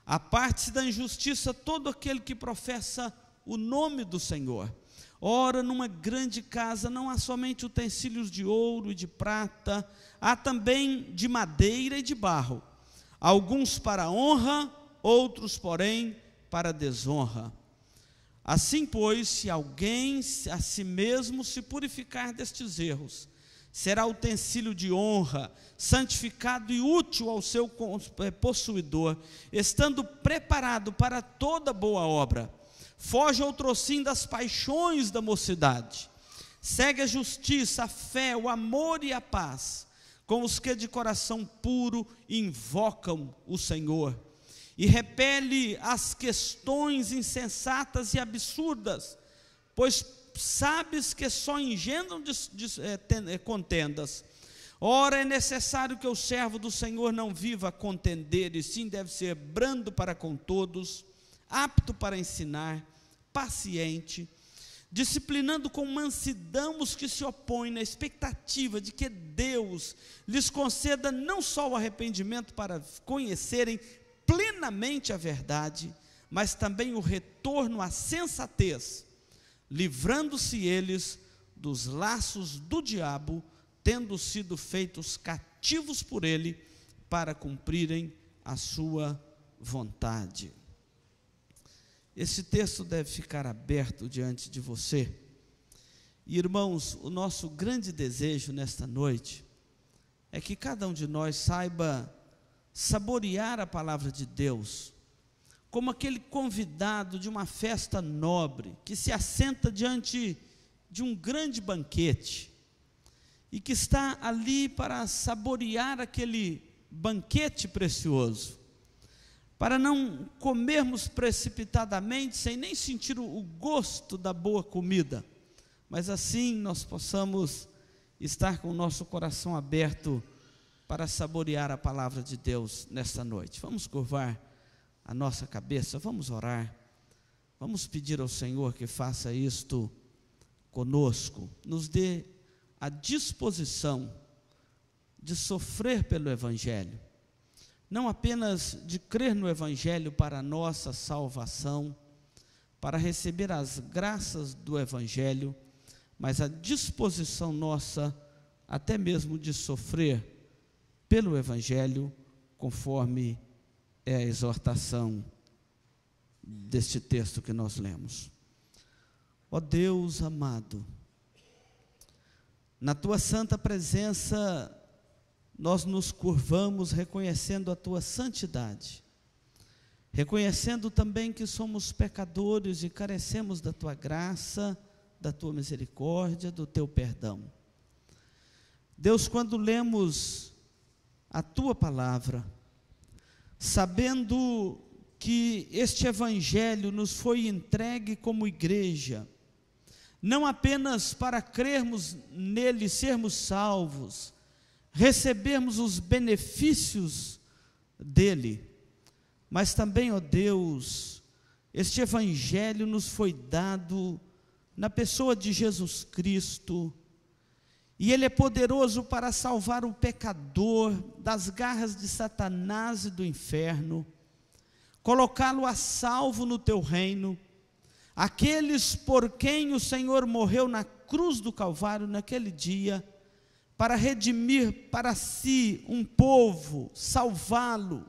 aparte-se da injustiça todo aquele que professa o nome do Senhor. Ora, numa grande casa não há somente utensílios de ouro e de prata, há também de madeira e de barro, alguns para honra, outros, porém, para desonra. Assim, pois, se alguém a si mesmo se purificar destes erros, será utensílio de honra, santificado e útil ao seu possuidor, estando preparado para toda boa obra. Foge outrossim das paixões da mocidade, segue a justiça, a fé, o amor e a paz, com os que de coração puro invocam o Senhor, e repele as questões insensatas e absurdas, pois sabes que só engendram contendas. Ora, é necessário que o servo do Senhor não viva a contender, e sim deve ser brando para com todos, apto para ensinar, paciente, disciplinando com mansidão os que se opõem, na expectativa de que Deus lhes conceda não só o arrependimento para conhecerem plenamente a verdade, mas também o retorno à sensatez, livrando-se eles dos laços do diabo, tendo sido feitos cativos por ele, para cumprirem a sua vontade. Esse texto deve ficar aberto diante de você. E, irmãos, o nosso grande desejo nesta noite é que cada um de nós saiba saborear a palavra de Deus, como aquele convidado de uma festa nobre, que se assenta diante de um grande banquete, e que está ali para saborear aquele banquete precioso, para não comermos precipitadamente, sem nem sentir o gosto da boa comida, mas assim nós possamos estar com o nosso coração aberto para saborear a palavra de Deus nesta noite. Vamos curvar a nossa cabeça, vamos orar, vamos pedir ao Senhor que faça isto conosco, nos dê a disposição de sofrer pelo Evangelho, não apenas de crer no Evangelho para a nossa salvação, para receber as graças do Evangelho, mas a disposição nossa até mesmo de sofrer pelo Evangelho, conforme é a exortação deste texto que nós lemos. Ó Deus amado, na Tua santa presença, nós nos curvamos reconhecendo a Tua santidade, reconhecendo também que somos pecadores e carecemos da Tua graça, da Tua misericórdia, do Teu perdão. Deus, quando lemos a Tua palavra, sabendo que este Evangelho nos foi entregue como igreja, não apenas para crermos nele, sermos salvos, recebermos os benefícios dele, mas também, ó Deus, este Evangelho nos foi dado na pessoa de Jesus Cristo, e Ele é poderoso para salvar o pecador das garras de Satanás e do inferno, colocá-lo a salvo no Teu reino, aqueles por quem o Senhor morreu na cruz do Calvário naquele dia, para redimir para si um povo, salvá-lo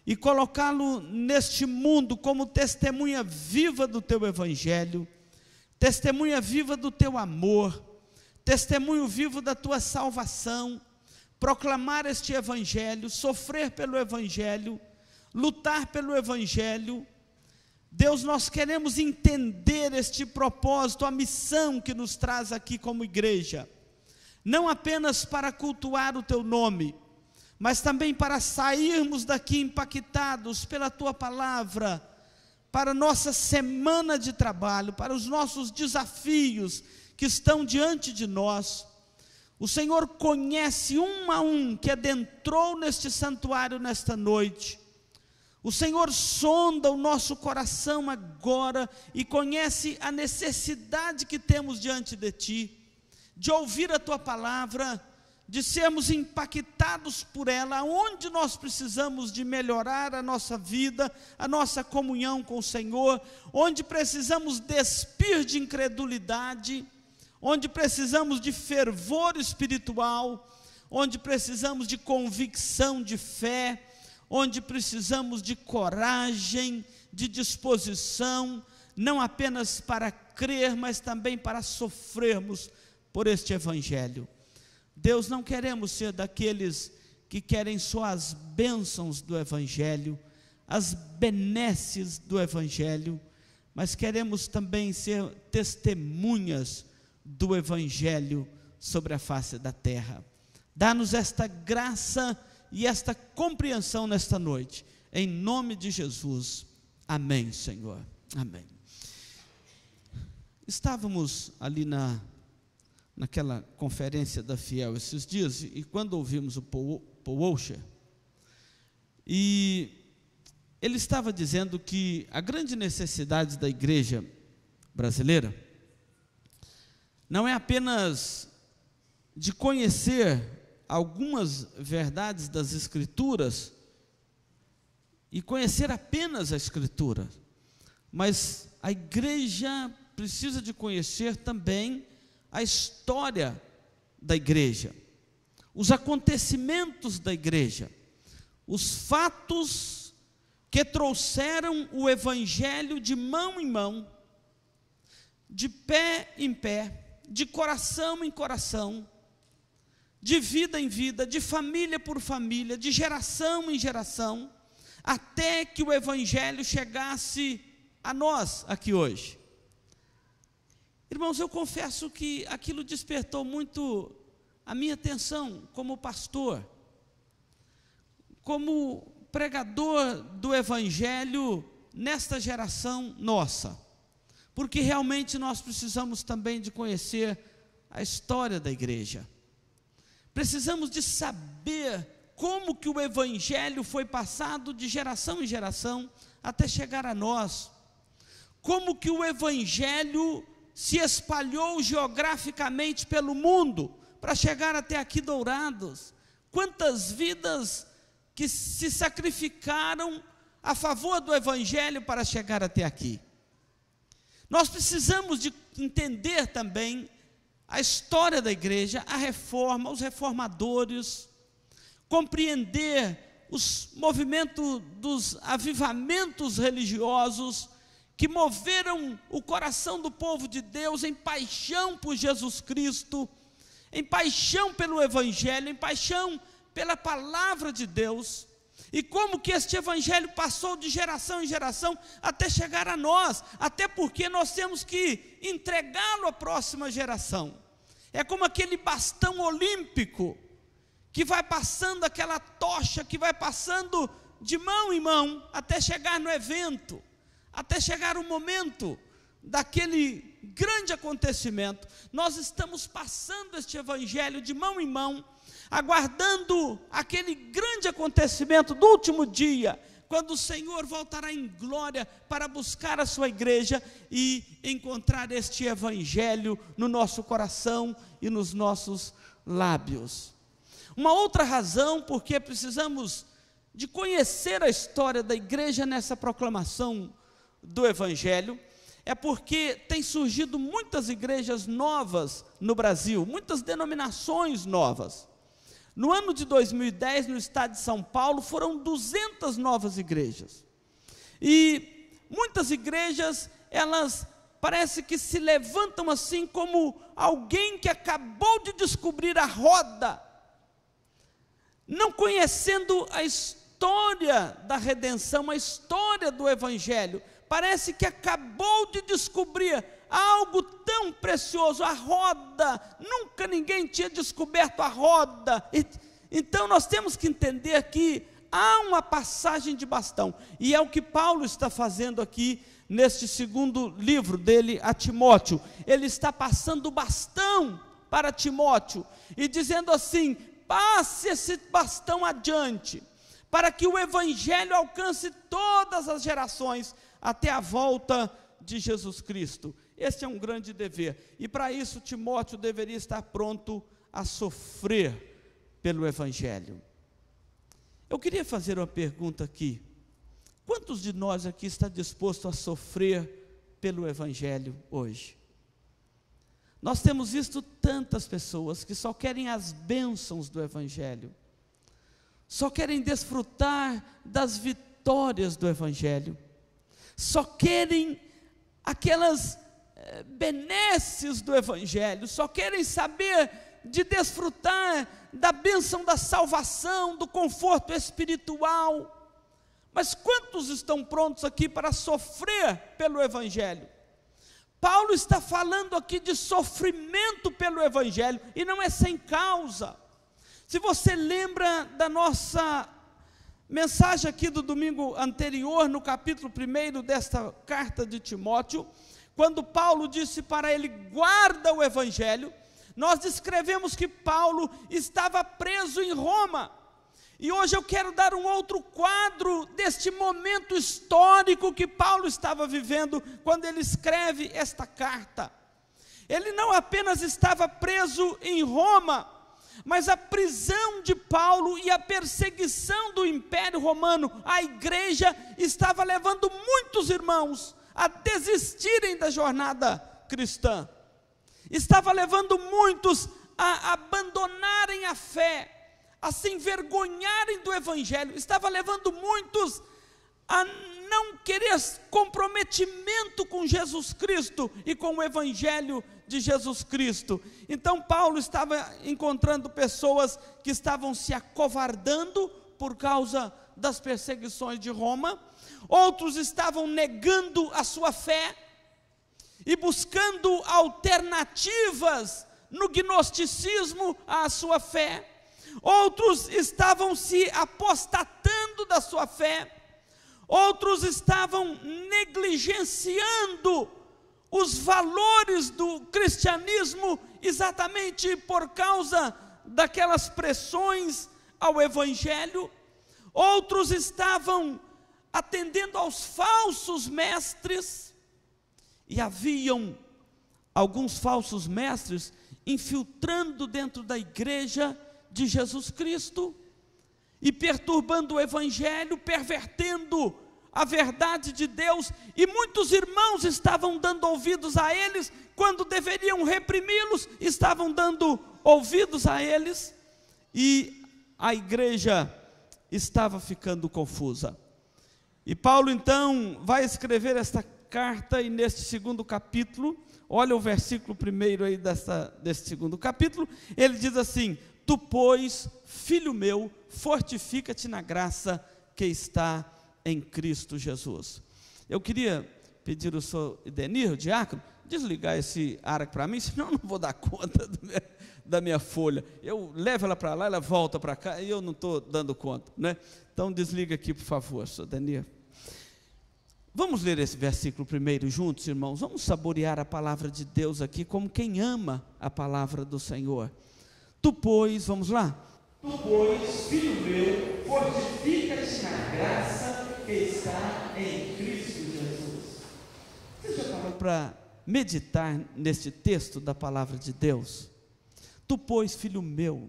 e colocá-lo neste mundo como testemunha viva do teu evangelho, testemunha viva do teu amor, testemunho vivo da tua salvação, proclamar este evangelho, sofrer pelo evangelho, lutar pelo evangelho. Deus, nós queremos entender este propósito, a missão que nos traz aqui como igreja, não apenas para cultuar o teu nome, mas também para sairmos daqui impactados pela tua palavra, para a nossa semana de trabalho, para os nossos desafios que estão diante de nós. O Senhor conhece um a um que adentrou neste santuário nesta noite. O Senhor sonda o nosso coração agora e conhece a necessidade que temos diante de Ti, de ouvir a Tua palavra, de sermos impactados por ela, onde nós precisamos de melhorar a nossa vida, a nossa comunhão com o Senhor, onde precisamos despir de incredulidade, onde precisamos de fervor espiritual, onde precisamos de convicção de fé, onde precisamos de coragem, de disposição, não apenas para crer, mas também para sofrermos por este evangelho. Deus, não queremos ser daqueles que querem só as bênçãos do evangelho, as benesses do evangelho, mas queremos também ser testemunhas do evangelho sobre a face da terra. Dá-nos esta graça e esta compreensão nesta noite, em nome de Jesus, amém, Senhor, amém. Estávamos ali naquela conferência da Fiel esses dias, e quando ouvimos o Paul Washer, e ele estava dizendo que a grande necessidade da igreja brasileira não é apenas de conhecer algumas verdades das Escrituras e conhecer apenas a Escritura, mas a igreja precisa de conhecer também a história da igreja, os acontecimentos da igreja, os fatos que trouxeram o evangelho de mão em mão, de pé em pé, de coração em coração, de vida em vida, de família por família, de geração em geração, até que o evangelho chegasse a nós aqui hoje. Irmãos, eu confesso que aquilo despertou muito a minha atenção como pastor, como pregador do evangelho nesta geração nossa, porque realmente nós precisamos também de conhecer a história da igreja. Precisamos de saber como que o evangelho foi passado de geração em geração até chegar a nós. Como que o evangelho se espalhou geograficamente pelo mundo para chegar até aqui Dourados. Quantas vidas que se sacrificaram a favor do evangelho para chegar até aqui. Nós precisamos de entender também a história da igreja, a reforma, os reformadores, compreender os movimentos dos avivamentos religiosos que moveram o coração do povo de Deus em paixão por Jesus Cristo, em paixão pelo evangelho, em paixão pela palavra de Deus, e como que este evangelho passou de geração em geração até chegar a nós, até porque nós temos que entregá-lo à próxima geração. É como aquele bastão olímpico, que vai passando aquela tocha, que vai passando de mão em mão, até chegar no evento, até chegar o momento daquele grande acontecimento. Nós estamos passando este evangelho de mão em mão, aguardando aquele grande acontecimento do último dia, quando o Senhor voltará em glória para buscar a sua igreja e encontrar este evangelho no nosso coração e nos nossos lábios. Uma outra razão porque precisamos de conhecer a história da igreja nessa proclamação do evangelho é porque tem surgido muitas igrejas novas no Brasil, muitas denominações novas. No ano de 2010, no estado de São Paulo, foram 200 novas igrejas. E muitas igrejas, elas parece que se levantam assim como alguém que acabou de descobrir a roda, não conhecendo a história da redenção, a história do Evangelho. Parece que acabou de descobrir algo tão precioso, a roda. Nunca ninguém tinha descoberto a roda. Então nós temos que entender que há uma passagem de bastão, e é o que Paulo está fazendo aqui neste segundo livro dele a Timóteo. Ele está passando o bastão para Timóteo e dizendo assim: passe esse bastão adiante, para que o Evangelho alcance todas as gerações, até a volta de Jesus Cristo. Este é um grande dever, e para isso Timóteo deveria estar pronto a sofrer pelo Evangelho. Eu queria fazer uma pergunta aqui: quantos de nós aqui está disposto a sofrer pelo Evangelho hoje? Nós temos visto tantas pessoas que só querem as bênçãos do Evangelho, só querem desfrutar das vitórias do Evangelho, só querem aquelas benesses do Evangelho, só querem saber de desfrutar da bênção da salvação, do conforto espiritual. Mas quantos estão prontos aqui para sofrer pelo Evangelho? Paulo está falando aqui de sofrimento pelo Evangelho, e não é sem causa. Se você lembra da nossa mensagem aqui do domingo anterior, no capítulo 1 desta carta de Timóteo, quando Paulo disse para ele: guarda o Evangelho, nós descrevemos que Paulo estava preso em Roma. E hoje eu quero dar um outro quadro deste momento histórico que Paulo estava vivendo quando ele escreve esta carta. Ele não apenas estava preso em Roma, mas a prisão de Paulo e a perseguição do Império Romano, a igreja estava levando muitos irmãos a desistirem da jornada cristã, estava levando muitos a abandonarem a fé, a se envergonharem do Evangelho, estava levando muitos a não querer comprometimento com Jesus Cristo e com o Evangelho de Jesus Cristo. Então Paulo estava encontrando pessoas que estavam se acovardando por causa das perseguições de Roma, outros estavam negando a sua fé e buscando alternativas no gnosticismo à sua fé. Outros estavam se apostatando da sua fé, outros estavam negligenciando os valores do cristianismo, exatamente por causa daquelas pressões ao Evangelho. Outros estavam atendendo aos falsos mestres, e haviam alguns falsos mestres infiltrando dentro da igreja de Jesus Cristo e perturbando o Evangelho, pervertendo a verdade de Deus, e muitos irmãos estavam dando ouvidos a eles, quando deveriam reprimi-los, estavam dando ouvidos a eles, e a igreja estava ficando confusa. E Paulo então vai escrever esta carta, e neste segundo capítulo, olha o versículo 1 aí desse segundo capítulo, ele diz assim: tu, pois, filho meu, fortifica-te na graça que está em Cristo Jesus. Eu queria pedir ao senhor Edenir, o diácono, desligar esse ar para mim, senão eu não vou dar conta da minha folha. Eu levo ela para lá, ela volta para cá, e eu não estou dando conta, né? Então desliga aqui, por favor, senhor Edenir. Vamos ler esse versículo primeiro juntos, irmãos. Vamos saborear a palavra de Deus aqui, como quem ama a palavra do Senhor. Tu, pois, vamos lá? Tu, pois, filho meu, fortifica-te na graça que está em Cristo Jesus. Você já parou para meditar neste texto da palavra de Deus? Tu, pois, filho meu,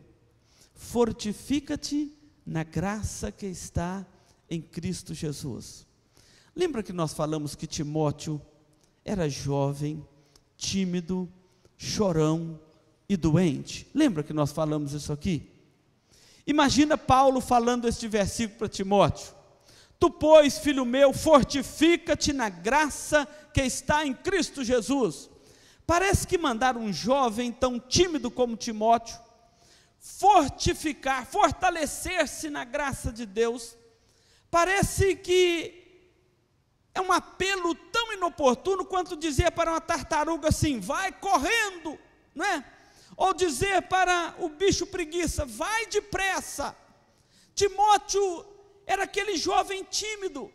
fortifica-te na graça que está em Cristo Jesus. Lembra que nós falamos que Timóteo era jovem, tímido, chorão e doente. Lembra que nós falamos isso aqui? Imagina Paulo falando este versículo para Timóteo: tu, pois, filho meu, fortifica-te na graça que está em Cristo Jesus. Parece que mandar um jovem tão tímido como Timóteo fortificar, fortalecer-se na graça de Deus, parece que é um apelo tão inoportuno quanto dizer para uma tartaruga assim: vai correndo, não é? Ou dizer para o bicho preguiça: vai depressa. Timóteo era aquele jovem tímido,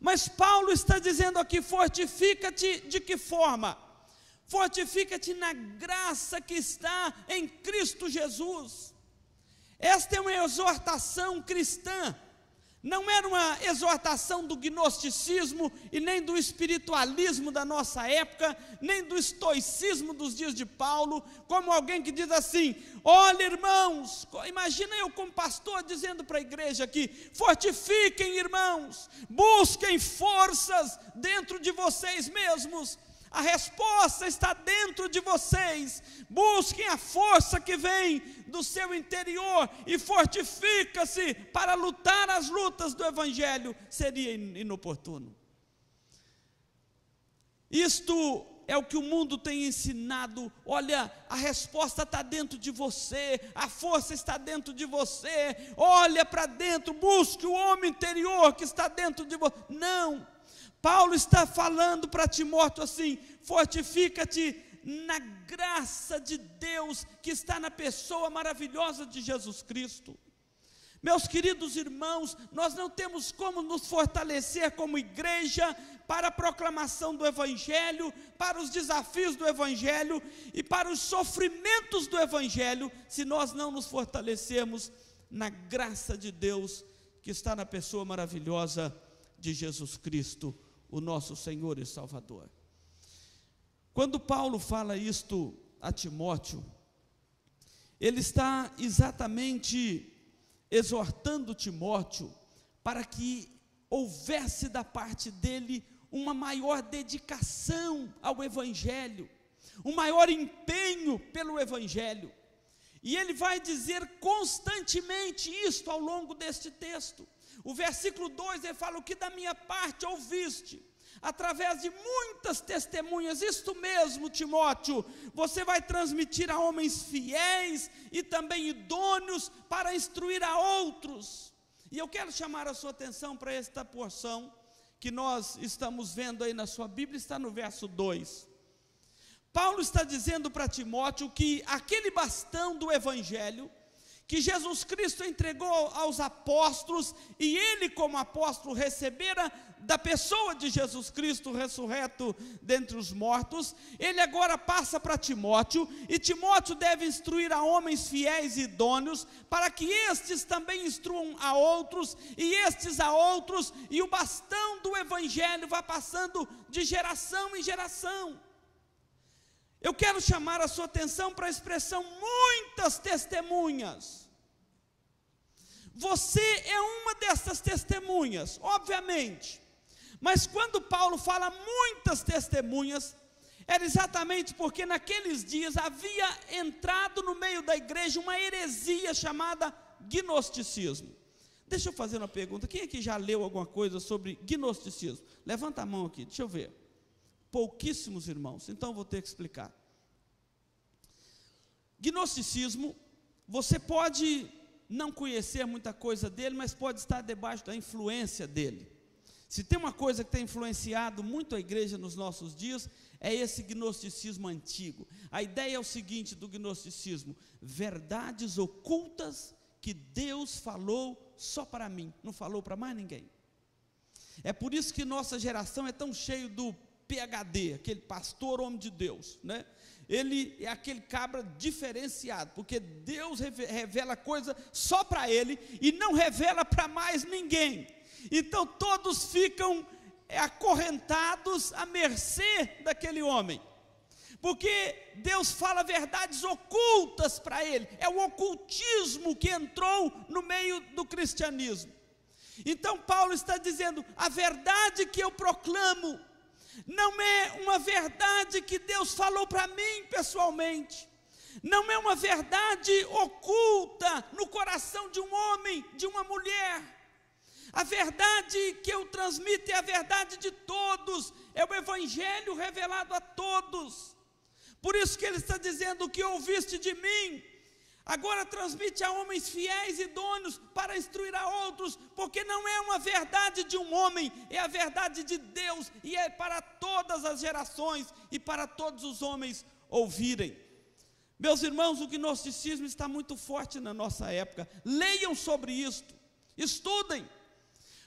mas Paulo está dizendo aqui: fortifica-te de que forma? Fortifica-te na graça que está em Cristo Jesus. Esta é uma exortação cristã, não era uma exortação do gnosticismo e nem do espiritualismo da nossa época, nem do estoicismo dos dias de Paulo, como alguém que diz assim: olha, irmãos, imagina eu como pastor dizendo para a igreja aqui: fortifiquem, irmãos, busquem forças dentro de vocês mesmos. A resposta está dentro de vocês. Busquem a força que vem do seu interior e fortifica-se para lutar as lutas do Evangelho. Seria inoportuno. Isto é o que o mundo tem ensinado. Olha, a resposta está dentro de você, a força está dentro de você. Olha para dentro, busque o homem interior que está dentro de você. Não. Paulo está falando para Timóteo assim: fortifica-te na graça de Deus que está na pessoa maravilhosa de Jesus Cristo. Meus queridos irmãos, nós não temos como nos fortalecer como igreja para a proclamação do Evangelho, para os desafios do Evangelho e para os sofrimentos do Evangelho, se nós não nos fortalecermos na graça de Deus que está na pessoa maravilhosa de Jesus Cristo, o nosso Senhor e Salvador. Quando Paulo fala isto a Timóteo, ele está exatamente exortando Timóteo para que houvesse da parte dele uma maior dedicação ao Evangelho, um maior empenho pelo Evangelho. E ele vai dizer constantemente isto ao longo deste texto. O versículo 2, ele fala: o que da minha parte ouviste, através de muitas testemunhas, isto mesmo, Timóteo, você vai transmitir a homens fiéis e também idôneos para instruir a outros. E eu quero chamar a sua atenção para esta porção que nós estamos vendo aí na sua Bíblia, está no verso 2. Paulo está dizendo para Timóteo que aquele bastão do Evangelho que Jesus Cristo entregou aos apóstolos, e ele como apóstolo recebera da pessoa de Jesus Cristo ressurreto dentre os mortos, ele agora passa para Timóteo, e Timóteo deve instruir a homens fiéis e idôneos, para que estes também instruam a outros, e estes a outros, e o bastão do Evangelho vai passando de geração em geração. Eu quero chamar a sua atenção para a expressão muitas testemunhas. Você é uma dessas testemunhas, obviamente. Mas quando Paulo fala muitas testemunhas, era exatamente porque naqueles dias havia entrado no meio da igreja uma heresia chamada gnosticismo. Deixa eu fazer uma pergunta: quem aqui já leu alguma coisa sobre gnosticismo? Levanta a mão aqui, deixa eu ver. Pouquíssimos irmãos, então vou ter que explicar. Gnosticismo, você pode não conhecer muita coisa dele, mas pode estar debaixo da influência dele. Se tem uma coisa que tem influenciado muito a igreja nos nossos dias, é esse gnosticismo antigo. A ideia é o seguinte do gnosticismo: verdades ocultas que Deus falou só para mim, não falou para mais ninguém. É por isso que nossa geração é tão cheio do PhD, aquele pastor homem de Deus, né? Ele é aquele cabra diferenciado, porque Deus revela coisa só para ele e não revela para mais ninguém. Então todos ficam acorrentados à mercê daquele homem, porque Deus fala verdades ocultas para ele. É o ocultismo que entrou no meio do cristianismo. Então Paulo está dizendo: a verdade que eu proclamo, Não é uma verdade que Deus falou para mim pessoalmente. Não é uma verdade oculta no coração de um homem, de uma mulher. A verdade que eu transmito é a verdade de todos, é o Evangelho revelado a todos. Por isso que ele está dizendo: o que ouviste de mim, agora transmite a homens fiéis e idôneos para instruir a outros, porque não é uma verdade de um homem, é a verdade de Deus, e é para todas as gerações e para todos os homens ouvirem. Meus irmãos, o gnosticismo está muito forte na nossa época. Leiam sobre isto, estudem,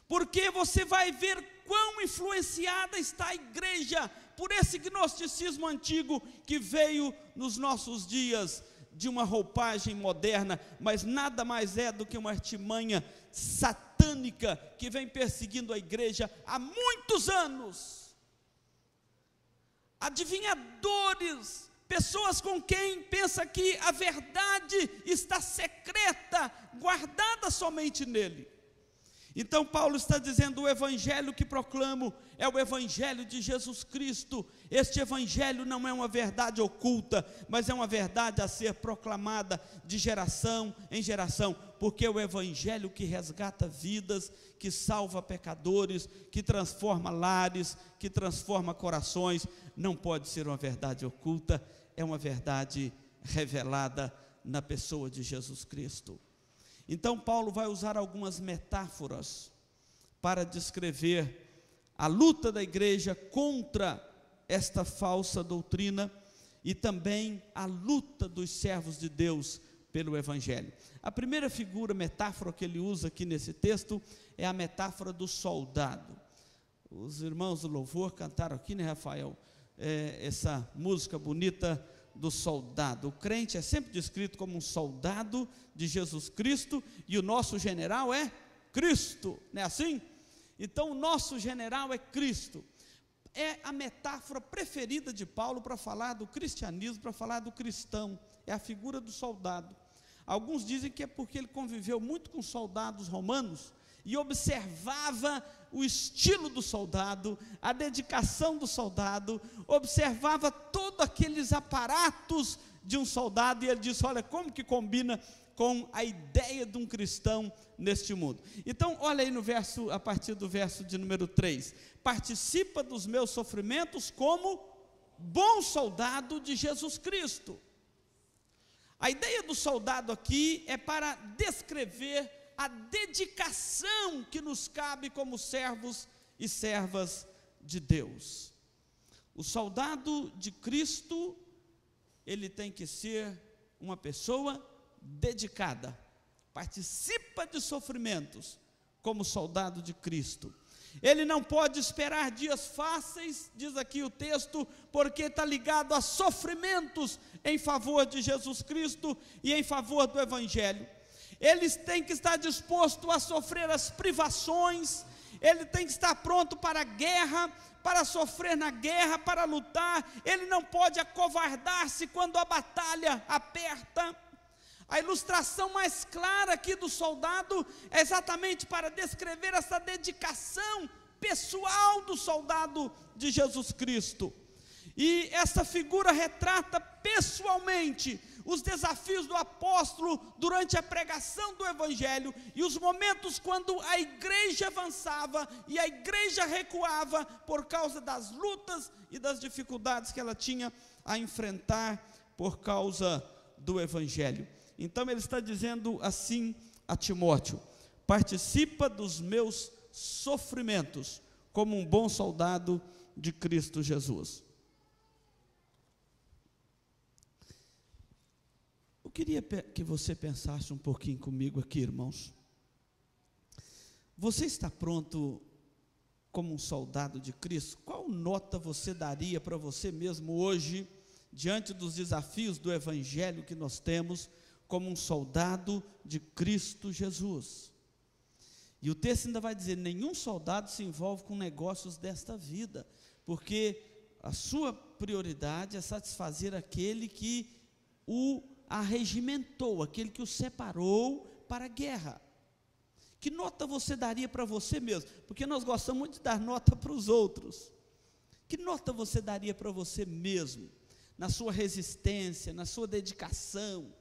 porque você vai ver quão influenciada está a igreja por esse gnosticismo antigo que veio nos nossos dias de uma roupagem moderna, mas nada mais é do que uma artimanha satânica que vem perseguindo a igreja há muitos anos. Adivinhadores, pessoas com quem pensa que a verdade está secreta, guardada somente nele. Então Paulo está dizendo: o evangelho que proclamo é o evangelho de Jesus Cristo. Este evangelho não é uma verdade oculta, mas é uma verdade a ser proclamada de geração em geração, porque é o evangelho que resgata vidas, que salva pecadores, que transforma lares, que transforma corações. Não pode ser uma verdade oculta, é uma verdade revelada na pessoa de Jesus Cristo. Então Paulo vai usar algumas metáforas para descrever a luta da igreja contra esta falsa doutrina e também a luta dos servos de Deus pelo evangelho. A primeira figura, metáfora que ele usa aqui nesse texto é a metáfora do soldado. Os irmãos do louvor cantaram aqui, né, Rafael, essa música bonita do soldado. O crente é sempre descrito como um soldado de Jesus Cristo, e o nosso general é Cristo, não é assim? Então o nosso general é Cristo. É a metáfora preferida de Paulo para falar do cristianismo, para falar do cristão, é a figura do soldado. Alguns dizem que é porque ele conviveu muito com soldados romanos e observava o estilo do soldado, a dedicação do soldado, observava todos aqueles aparatos de um soldado, e ele disse: olha como que combina com a ideia de um cristão neste mundo. Então olha aí no verso, a partir do verso de número 3, participa dos meus sofrimentos como bom soldado de Jesus Cristo. A ideia do soldado aqui é para descrever a dedicação que nos cabe como servos e servas de Deus. O soldado de Cristo, ele tem que ser uma pessoa dedicada, participa de sofrimentos como soldado de Cristo. Ele não pode esperar dias fáceis, diz aqui o texto, porque está ligado a sofrimentos em favor de Jesus Cristo e em favor do evangelho. Eles têm que estar disposto a sofrer as privações, ele tem que estar pronto para a guerra, para sofrer na guerra, para lutar. Ele não pode acovardar-se quando a batalha aperta. A ilustração mais clara aqui do soldado é exatamente para descrever essa dedicação pessoal do soldado de Jesus Cristo. E essa figura retrata pessoalmente os desafios do apóstolo durante a pregação do evangelho e os momentos quando a igreja avançava e a igreja recuava por causa das lutas e das dificuldades que ela tinha a enfrentar por causa do evangelho. Então ele está dizendo assim a Timóteo: participa dos meus sofrimentos como um bom soldado de Cristo Jesus. Eu queria que você pensasse um pouquinho comigo aqui, irmãos. Você está pronto como um soldado de Cristo? Qual nota você daria para você mesmo hoje, diante dos desafios do evangelho que nós temos, como um soldado de Cristo Jesus? E o texto ainda vai dizer: nenhum soldado se envolve com negócios desta vida, porque a sua prioridade é satisfazer aquele que o arregimentou, aquele que o separou para a guerra. Que nota você daria para você mesmo? Porque nós gostamos muito de dar nota para os outros. Que nota você daria para você mesmo, na sua resistência, na sua dedicação,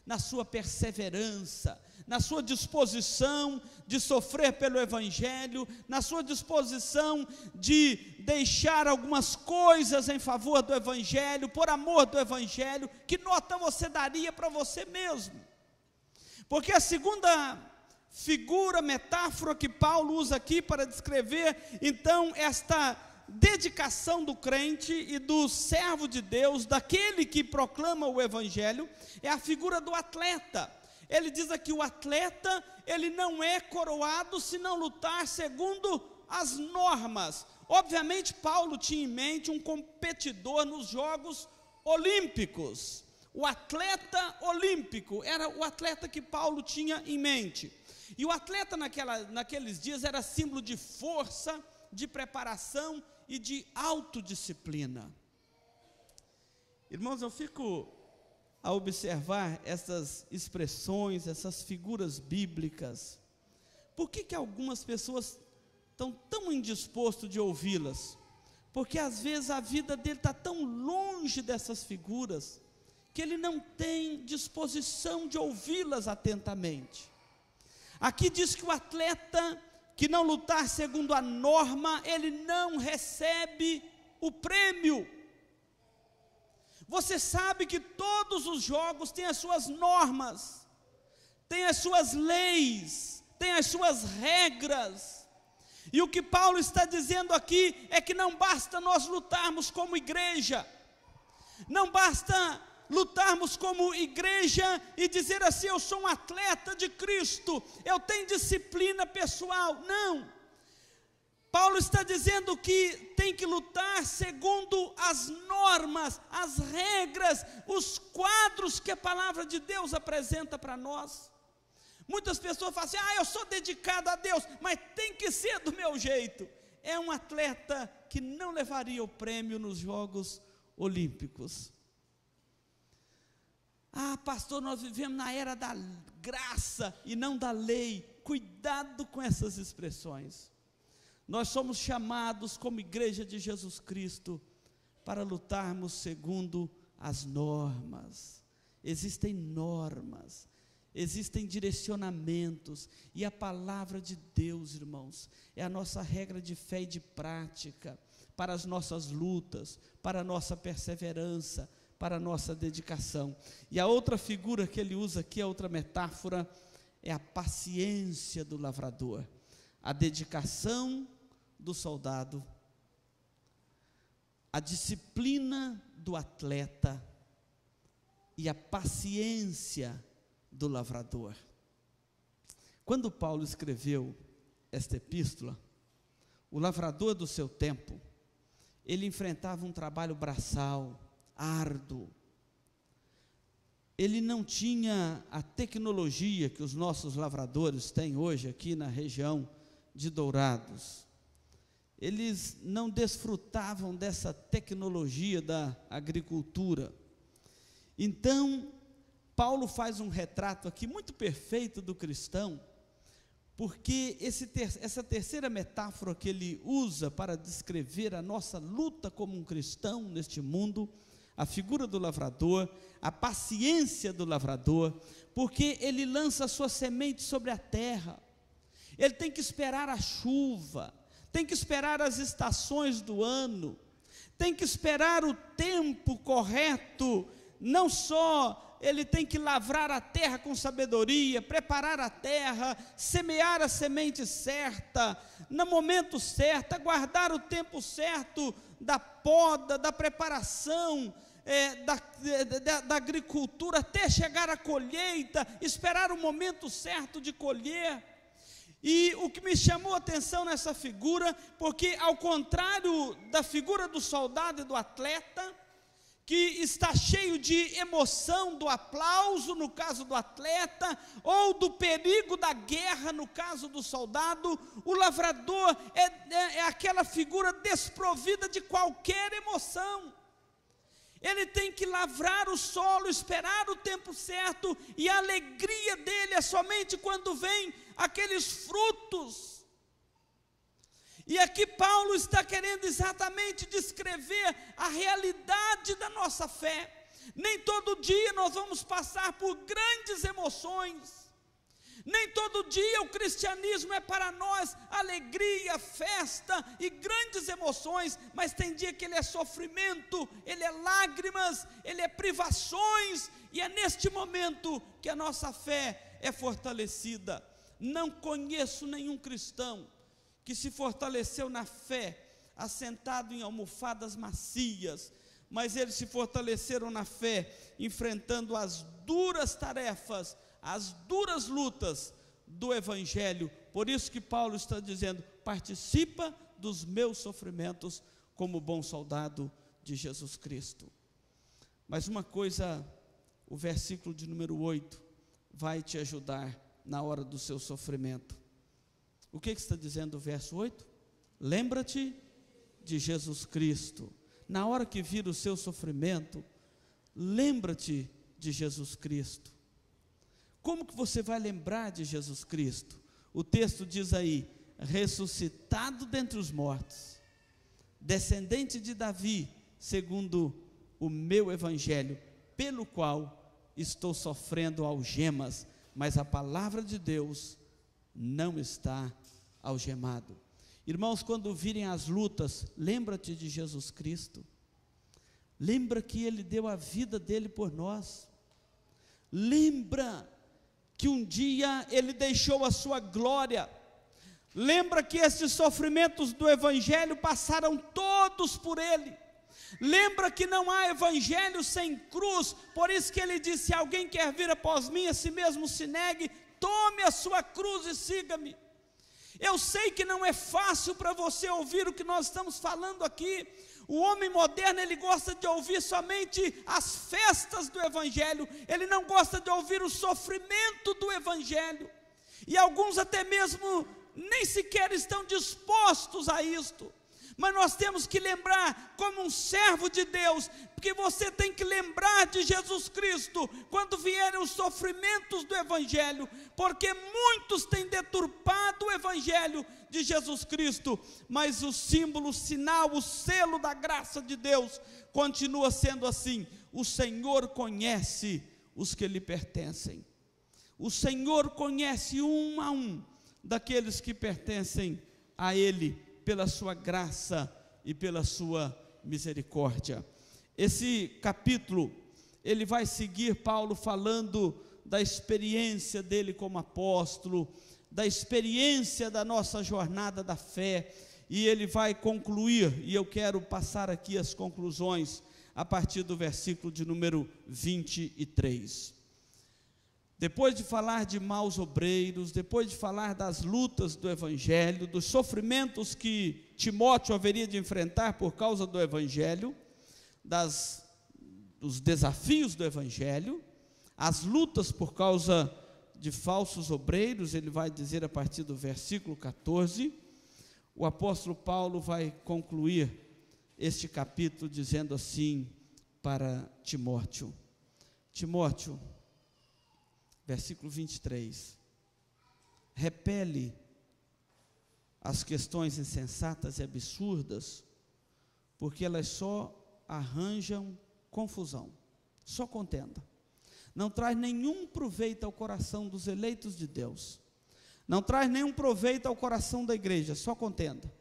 na sua perseverança, na sua disposição de sofrer pelo Evangelho, na sua disposição de deixar algumas coisas em favor do Evangelho, por amor do Evangelho? Que nota você daria para você mesmo? Porque a segunda figura, metáfora que Paulo usa aqui para descrever, então, esta dedicação do crente e do servo de Deus, daquele que proclama o Evangelho, é a figura do atleta. Ele diz aqui: o atleta, ele não é coroado se não lutar segundo as normas. Obviamente, Paulo tinha em mente um competidor nos Jogos Olímpicos. O atleta olímpico era o atleta que Paulo tinha em mente. E o atleta naqueles dias era símbolo de força, de preparação e de autodisciplina. Irmãos, eu fico a observar essas expressões, essas figuras bíblicas. Por que algumas pessoas estão tão indispostas de ouvi-las? Porque às vezes a vida dele está tão longe dessas figuras, que ele não tem disposição de ouvi-las atentamente. Aqui diz que o atleta que não lutar segundo a norma, ele não recebe o prêmio. Você sabe que todos os jogos têm as suas normas, têm as suas leis, têm as suas regras. E o que Paulo está dizendo aqui é que não basta nós lutarmos como igreja, não basta lutarmos como igreja e dizer assim: eu sou um atleta de Cristo, eu tenho disciplina pessoal. Não, Paulo está dizendo que tem que lutar segundo as normas, as regras, os quadros que a palavra de Deus apresenta para nós. Muitas pessoas falam assim: eu sou dedicado a Deus, mas tem que ser do meu jeito. É um atleta que não levaria o prêmio nos Jogos Olímpicos. Pastor, nós vivemos na era da graça e não da lei. Cuidado com essas expressões. Nós somos chamados como igreja de Jesus Cristo para lutarmos segundo as normas. Existem normas, existem direcionamentos, e a palavra de Deus, irmãos, é a nossa regra de fé e de prática para as nossas lutas, para a nossa perseverança, para a nossa dedicação. E a outra figura que ele usa aqui, a outra metáfora, é a paciência do lavrador, a dedicação do soldado, a disciplina do atleta e a paciência do lavrador. Quando Paulo escreveu esta epístola, o lavrador do seu tempo, ele enfrentava um trabalho braçal, árduo. Ele não tinha a tecnologia que os nossos lavradores têm hoje aqui na região de Dourados. Eles não desfrutavam dessa tecnologia da agricultura. Então, Paulo faz um retrato aqui muito perfeito do cristão, porque essa terceira metáfora que ele usa para descrever a nossa luta como um cristão neste mundo, a figura do lavrador, a paciência do lavrador, porque ele lança a sua semente sobre a terra, ele tem que esperar a chuva, tem que esperar as estações do ano, tem que esperar o tempo correto. Não só ele tem que lavrar a terra com sabedoria, preparar a terra, semear a semente certa, no momento certo, aguardar o tempo certo da poda, da preparação, da agricultura, até chegar à colheita, esperar o momento certo de colher. E o que me chamou a atenção nessa figura, porque ao contrário da figura do soldado e do atleta, que está cheio de emoção, do aplauso no caso do atleta, ou do perigo da guerra no caso do soldado, o lavrador é aquela figura desprovida de qualquer emoção. Ele tem que lavrar o solo, esperar o tempo certo, e a alegria dele é somente quando vem aqueles frutos. E aqui Paulo está querendo exatamente descrever a realidade da nossa fé. Nem todo dia nós vamos passar por grandes emoções. Nem todo dia o cristianismo é para nós alegria, festa e grandes emoções, mas tem dia que ele é sofrimento, ele é lágrimas, ele é privações, e é neste momento que a nossa fé é fortalecida. Não conheço nenhum cristão que se fortaleceu na fé, assentado em almofadas macias, mas eles se fortaleceram na fé, enfrentando as duras tarefas, as duras lutas do Evangelho. Por isso que Paulo está dizendo: participa dos meus sofrimentos como bom soldado de Jesus Cristo. Mas uma coisa, o versículo de número 8 vai te ajudar na hora do seu sofrimento. O que está dizendo o verso 8? Lembra-te de Jesus Cristo. Na hora que vir o seu sofrimento, lembra-te de Jesus Cristo. Como que você vai lembrar de Jesus Cristo? O texto diz aí: ressuscitado dentre os mortos, descendente de Davi, segundo o meu evangelho, pelo qual estou sofrendo algemas, mas a palavra de Deus não está algemado. Irmãos, quando virem as lutas, lembra-te de Jesus Cristo. Lembra que Ele deu a vida dele por nós. Lembra que um dia Ele deixou a sua glória. Lembra que esses sofrimentos do Evangelho passaram todos por Ele. Lembra que não há Evangelho sem cruz. Por isso que Ele disse: se alguém quer vir após mim, a si mesmo se negue, tome a sua cruz e siga-me. Eu sei que não é fácil para você ouvir o que nós estamos falando aqui. O homem moderno, ele gosta de ouvir somente as festas do Evangelho, ele não gosta de ouvir o sofrimento do Evangelho, e alguns até mesmo nem sequer estão dispostos a isto. Mas nós temos que lembrar, como um servo de Deus, que você tem que lembrar de Jesus Cristo quando vierem os sofrimentos do Evangelho, porque muitos têm deturpado o Evangelho de Jesus Cristo, mas o símbolo, o sinal, o selo da graça de Deus continua sendo assim: o Senhor conhece os que lhe pertencem. O Senhor conhece um a um daqueles que pertencem a Ele, pela sua graça e pela sua misericórdia. Esse capítulo, ele vai seguir Paulo falando da experiência dele como apóstolo, da experiência da nossa jornada da fé, e ele vai concluir, e eu quero passar aqui as conclusões, a partir do versículo de número 23. Depois de falar de maus obreiros, depois de falar das lutas do Evangelho, dos sofrimentos que Timóteo haveria de enfrentar por causa do Evangelho, dos desafios do Evangelho, as lutas por causa de falsos obreiros, ele vai dizer a partir do versículo 14, o apóstolo Paulo vai concluir este capítulo dizendo assim para Timóteo: Timóteo, versículo 23, repele as questões insensatas e absurdas, porque elas só arranjam confusão, só contenda. Não traz nenhum proveito ao coração dos eleitos de Deus, não traz nenhum proveito ao coração da igreja, só contenda.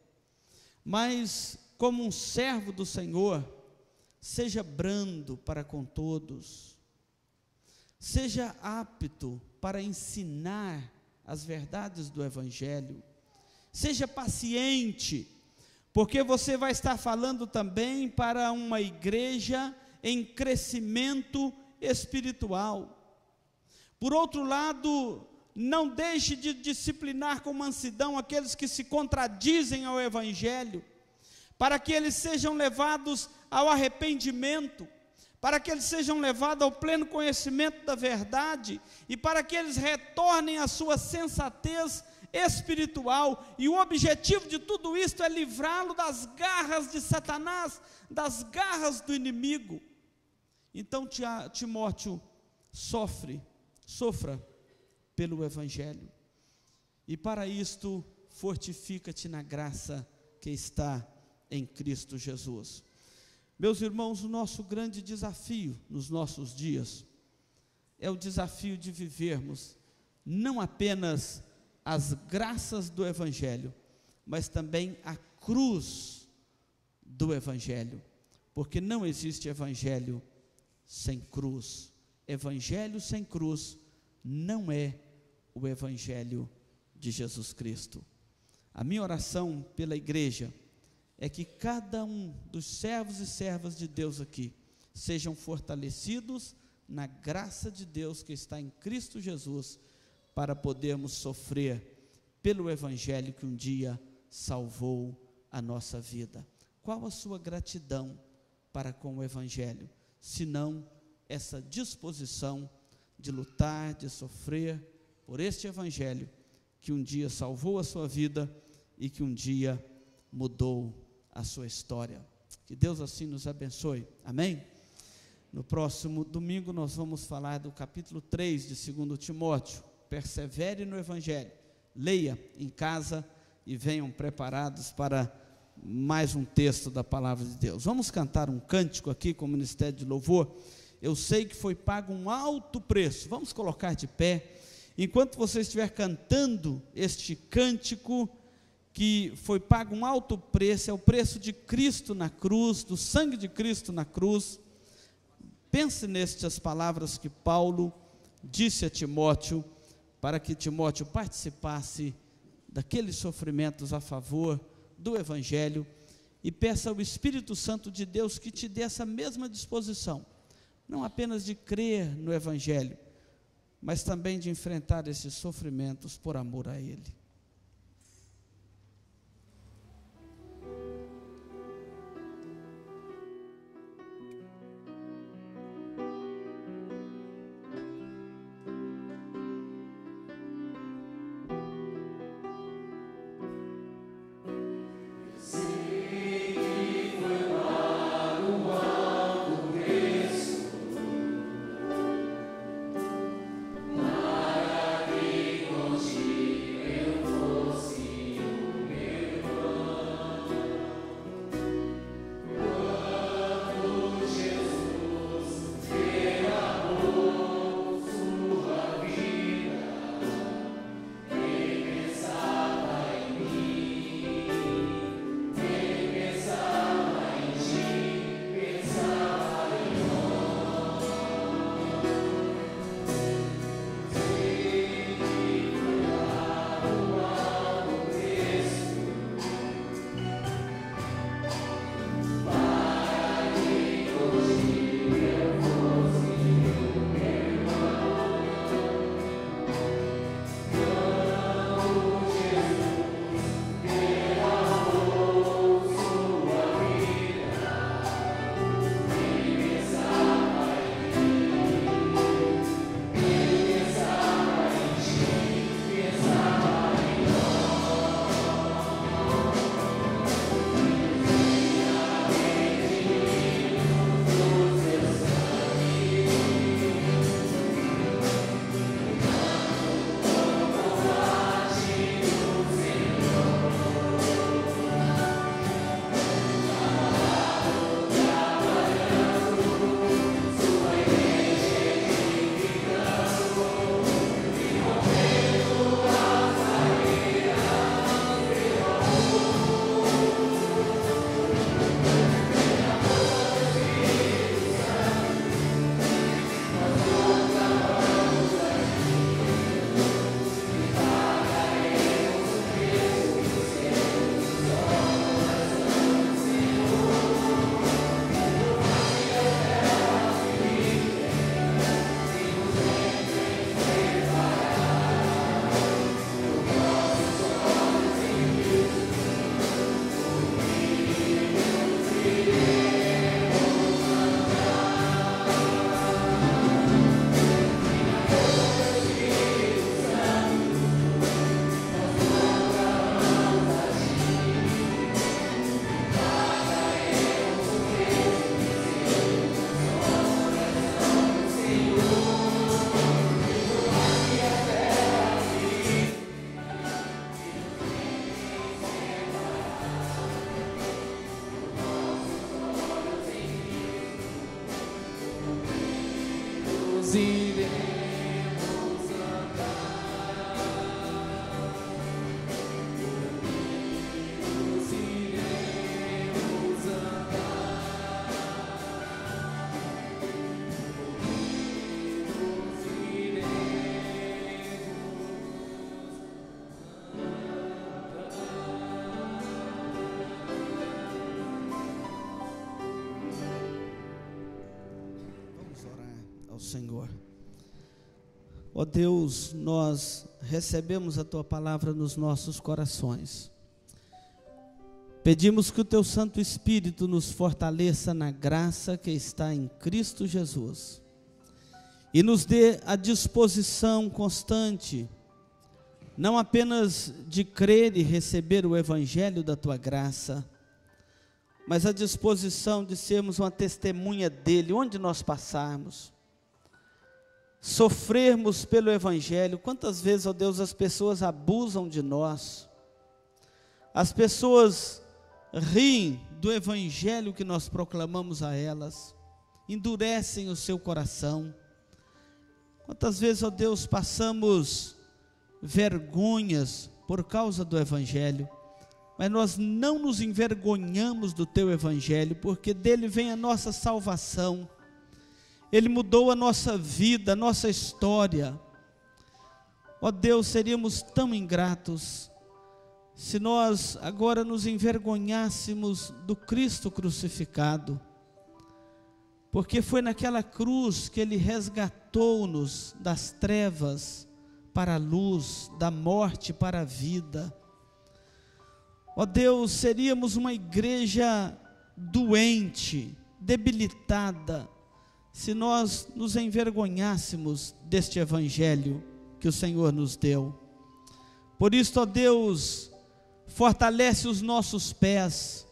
Mas, como um servo do Senhor, seja brando para com todos, seja apto para ensinar as verdades do Evangelho, seja paciente, porque você vai estar falando também para uma igreja em crescimento espiritual. Por outro lado, não deixe de disciplinar com mansidão aqueles que se contradizem ao Evangelho, para que eles sejam levados ao arrependimento, para que eles sejam levados ao pleno conhecimento da verdade, e para que eles retornem à sua sensatez espiritual. E o objetivo de tudo isto é livrá-lo das garras de Satanás, das garras do inimigo. Então Timóteo sofra pelo Evangelho, e para isto fortifica-te na graça que está em Cristo Jesus. Meus irmãos, o nosso grande desafio nos nossos dias é o desafio de vivermos não apenas as graças do Evangelho, mas também a cruz do Evangelho, porque não existe Evangelho sem cruz. Evangelho sem cruz não é o Evangelho de Jesus Cristo. A minha oração pela igreja é que cada um dos servos e servas de Deus aqui sejam fortalecidos na graça de Deus que está em Cristo Jesus, para podermos sofrer pelo Evangelho que um dia salvou a nossa vida. Qual a sua gratidão para com o Evangelho, senão essa disposição de lutar, de sofrer por este Evangelho que um dia salvou a sua vida e que um dia mudou a sua história? Que Deus assim nos abençoe, amém? No próximo domingo nós vamos falar do capítulo 3 de 2 Timóteo. Persevere no Evangelho, leia em casa e venham preparados para mais um texto da palavra de Deus. Vamos cantar um cântico aqui com o Ministério de Louvor. Eu sei que foi pago um alto preço. Vamos colocar de pé. Enquanto você estiver cantando este cântico, que foi pago um alto preço, é o preço de Cristo na cruz, do sangue de Cristo na cruz. Pense nestas palavras que Paulo disse a Timóteo, para que Timóteo participasse daqueles sofrimentos a favor do Evangelho, e peça ao Espírito Santo de Deus que te dê essa mesma disposição, não apenas de crer no Evangelho, mas também de enfrentar esses sofrimentos por amor a Ele. Eu Senhor. Ó Deus, nós recebemos a Tua palavra nos nossos corações. Pedimos que o Teu Santo Espírito nos fortaleça na graça que está em Cristo Jesus e nos dê a disposição constante, não apenas de crer e receber o Evangelho da Tua graça, mas a disposição de sermos uma testemunha dEle, onde nós passarmos, sofrermos pelo Evangelho. Quantas vezes, ó Deus, as pessoas abusam de nós, as pessoas riem do Evangelho que nós proclamamos a elas, endurecem o seu coração. Quantas vezes, ó Deus, passamos vergonhas por causa do Evangelho, mas nós não nos envergonhamos do Teu Evangelho, porque dele vem a nossa salvação. Ele mudou a nossa vida, a nossa história. Ó Deus, seríamos tão ingratos se nós agora nos envergonhássemos do Cristo crucificado, porque foi naquela cruz que Ele resgatou-nos das trevas para a luz, da morte para a vida. Ó Deus, seríamos uma igreja doente, debilitada, se nós nos envergonhássemos deste Evangelho que o Senhor nos deu. Por isso, ó Deus, fortalece os nossos pés.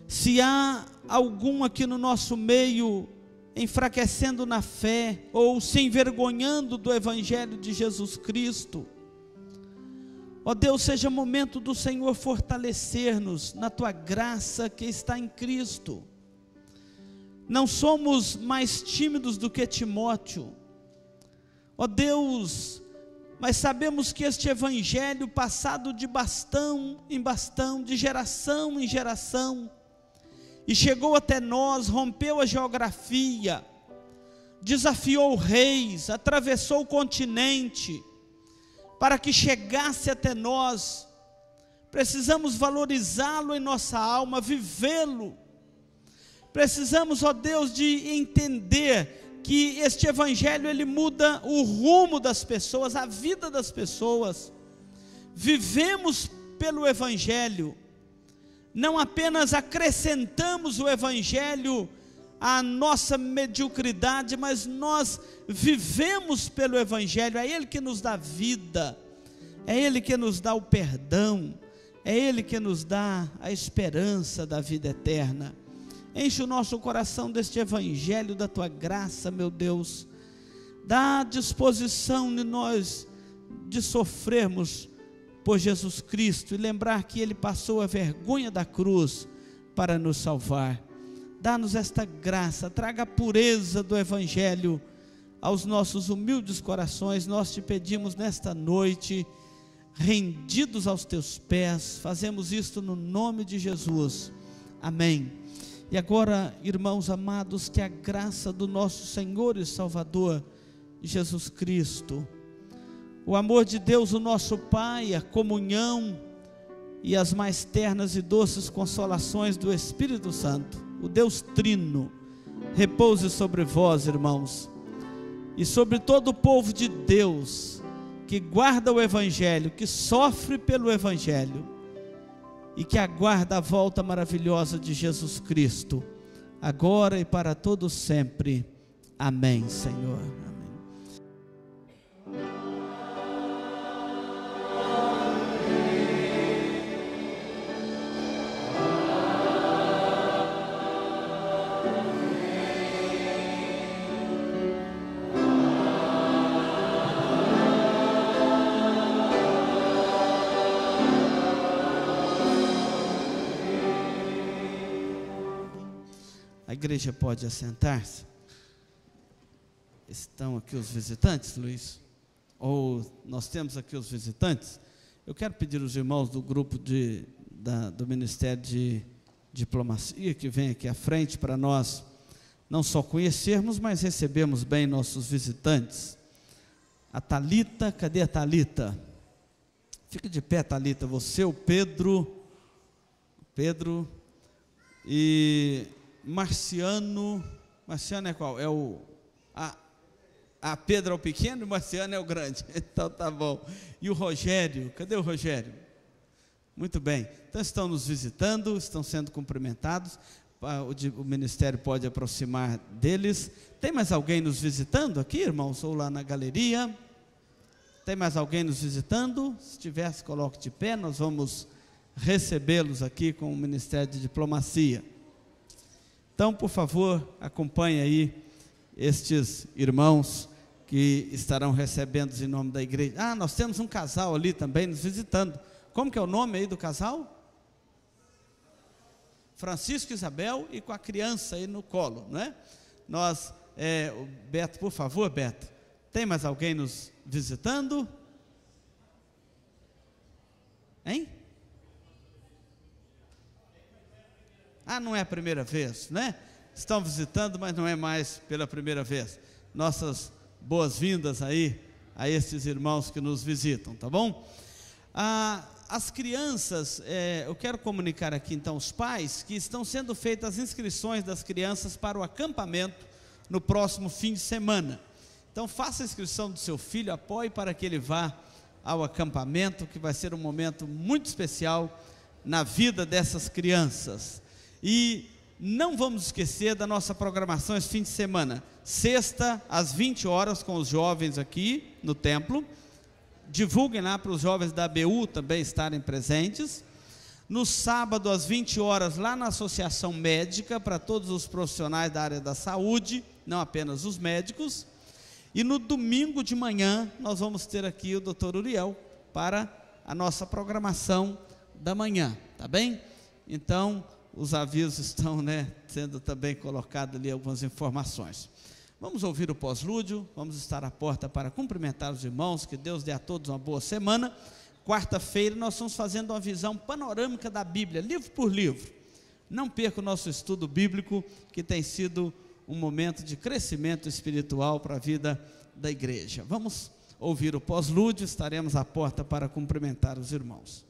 Se há algum aqui no nosso meio enfraquecendo na fé, ou se envergonhando do Evangelho de Jesus Cristo, ó Deus, seja momento do Senhor fortalecer-nos na Tua graça que está em Cristo. Não somos mais tímidos do que Timóteo, ó Deus, mas sabemos que este Evangelho, passado de bastão em bastão, de geração em geração, e chegou até nós, rompeu a geografia, desafiou reis, atravessou o continente, para que chegasse até nós. Precisamos valorizá-lo em nossa alma, vivê-lo. Precisamos, ó Deus, de entender que este Evangelho, ele muda o rumo das pessoas, a vida das pessoas. Vivemos pelo Evangelho, não apenas acrescentamos o Evangelho à nossa mediocridade, mas nós vivemos pelo Evangelho. É Ele que nos dá vida, é Ele que nos dá o perdão, é Ele que nos dá a esperança da vida eterna. Enche o nosso coração deste Evangelho da Tua graça, meu Deus. Dá disposição de nós de sofrermos por Jesus Cristo e lembrar que Ele passou a vergonha da cruz para nos salvar. Dá-nos esta graça, traga a pureza do Evangelho aos nossos humildes corações. Nós te pedimos nesta noite, rendidos aos Teus pés, fazemos isto no nome de Jesus, amém. E agora, irmãos amados, que a graça do nosso Senhor e Salvador Jesus Cristo, o amor de Deus, o nosso Pai, a comunhão e as mais ternas e doces consolações do Espírito Santo, o Deus Trino, repouse sobre vós, irmãos, e sobre todo o povo de Deus, que guarda o Evangelho, que sofre pelo Evangelho, e que aguarda a volta maravilhosa de Jesus Cristo, agora e para todos sempre. Amém, Senhor. A igreja pode assentar-se. Estão aqui os visitantes, Luiz? Ou nós temos aqui os visitantes? Eu quero pedir aos irmãos do grupo do Ministério de Diplomacia que vem aqui à frente para nós não só conhecermos, mas recebermos bem nossos visitantes. A Thalita, cadê a Thalita? Fica de pé, Thalita, você, o Pedro e Marciano é qual? É o Ah, Pedro é o pequeno e o Marciano é o grande. Então tá bom. E o Rogério, cadê o Rogério? Muito bem. Então estão nos visitando, estão sendo cumprimentados. O ministério pode aproximar deles. Tem mais alguém nos visitando aqui, irmãos? Ou lá na galeria? Tem mais alguém nos visitando? Se tiver, se coloque de pé, nós vamos recebê-los aqui com o Ministério de Diplomacia. Então, por favor, acompanhe aí estes irmãos que estarão recebendo em nome da igreja. Ah, nós temos um casal ali também nos visitando. Como que é o nome aí do casal? Francisco e Isabel, e com a criança aí no colo, não é? Nós, Beto, por favor, Beto, tem mais alguém nos visitando? Hein? Ah, não é a primeira vez, né? Estão visitando, mas não é mais pela primeira vez. Nossas boas-vindas aí a estes irmãos que nos visitam, tá bom? As crianças, eu quero comunicar aqui então os pais que estão sendo feitas as inscrições das crianças para o acampamento no próximo fim de semana. Então faça a inscrição do seu filho, apoie para que ele vá ao acampamento, que vai ser um momento muito especial na vida dessas crianças. E não vamos esquecer da nossa programação esse fim de semana. Sexta, às 20 horas, com os jovens aqui no templo. Divulguem lá para os jovens da ABU também estarem presentes. No sábado, às 20 horas, lá na Associação Médica, para todos os profissionais da área da saúde, não apenas os médicos. E no domingo de manhã, nós vamos ter aqui o Dr. Uriel para a nossa programação da manhã, tá bem? Então, os avisos estão, sendo também colocadas ali algumas informações. Vamos ouvir o pós-lúdio, vamos estar à porta para cumprimentar os irmãos, que Deus dê a todos uma boa semana. Quarta-feira nós estamos fazendo uma visão panorâmica da Bíblia, livro por livro. Não perca o nosso estudo bíblico, que tem sido um momento de crescimento espiritual para a vida da igreja. Vamos ouvir o pós-lúdio, estaremos à porta para cumprimentar os irmãos.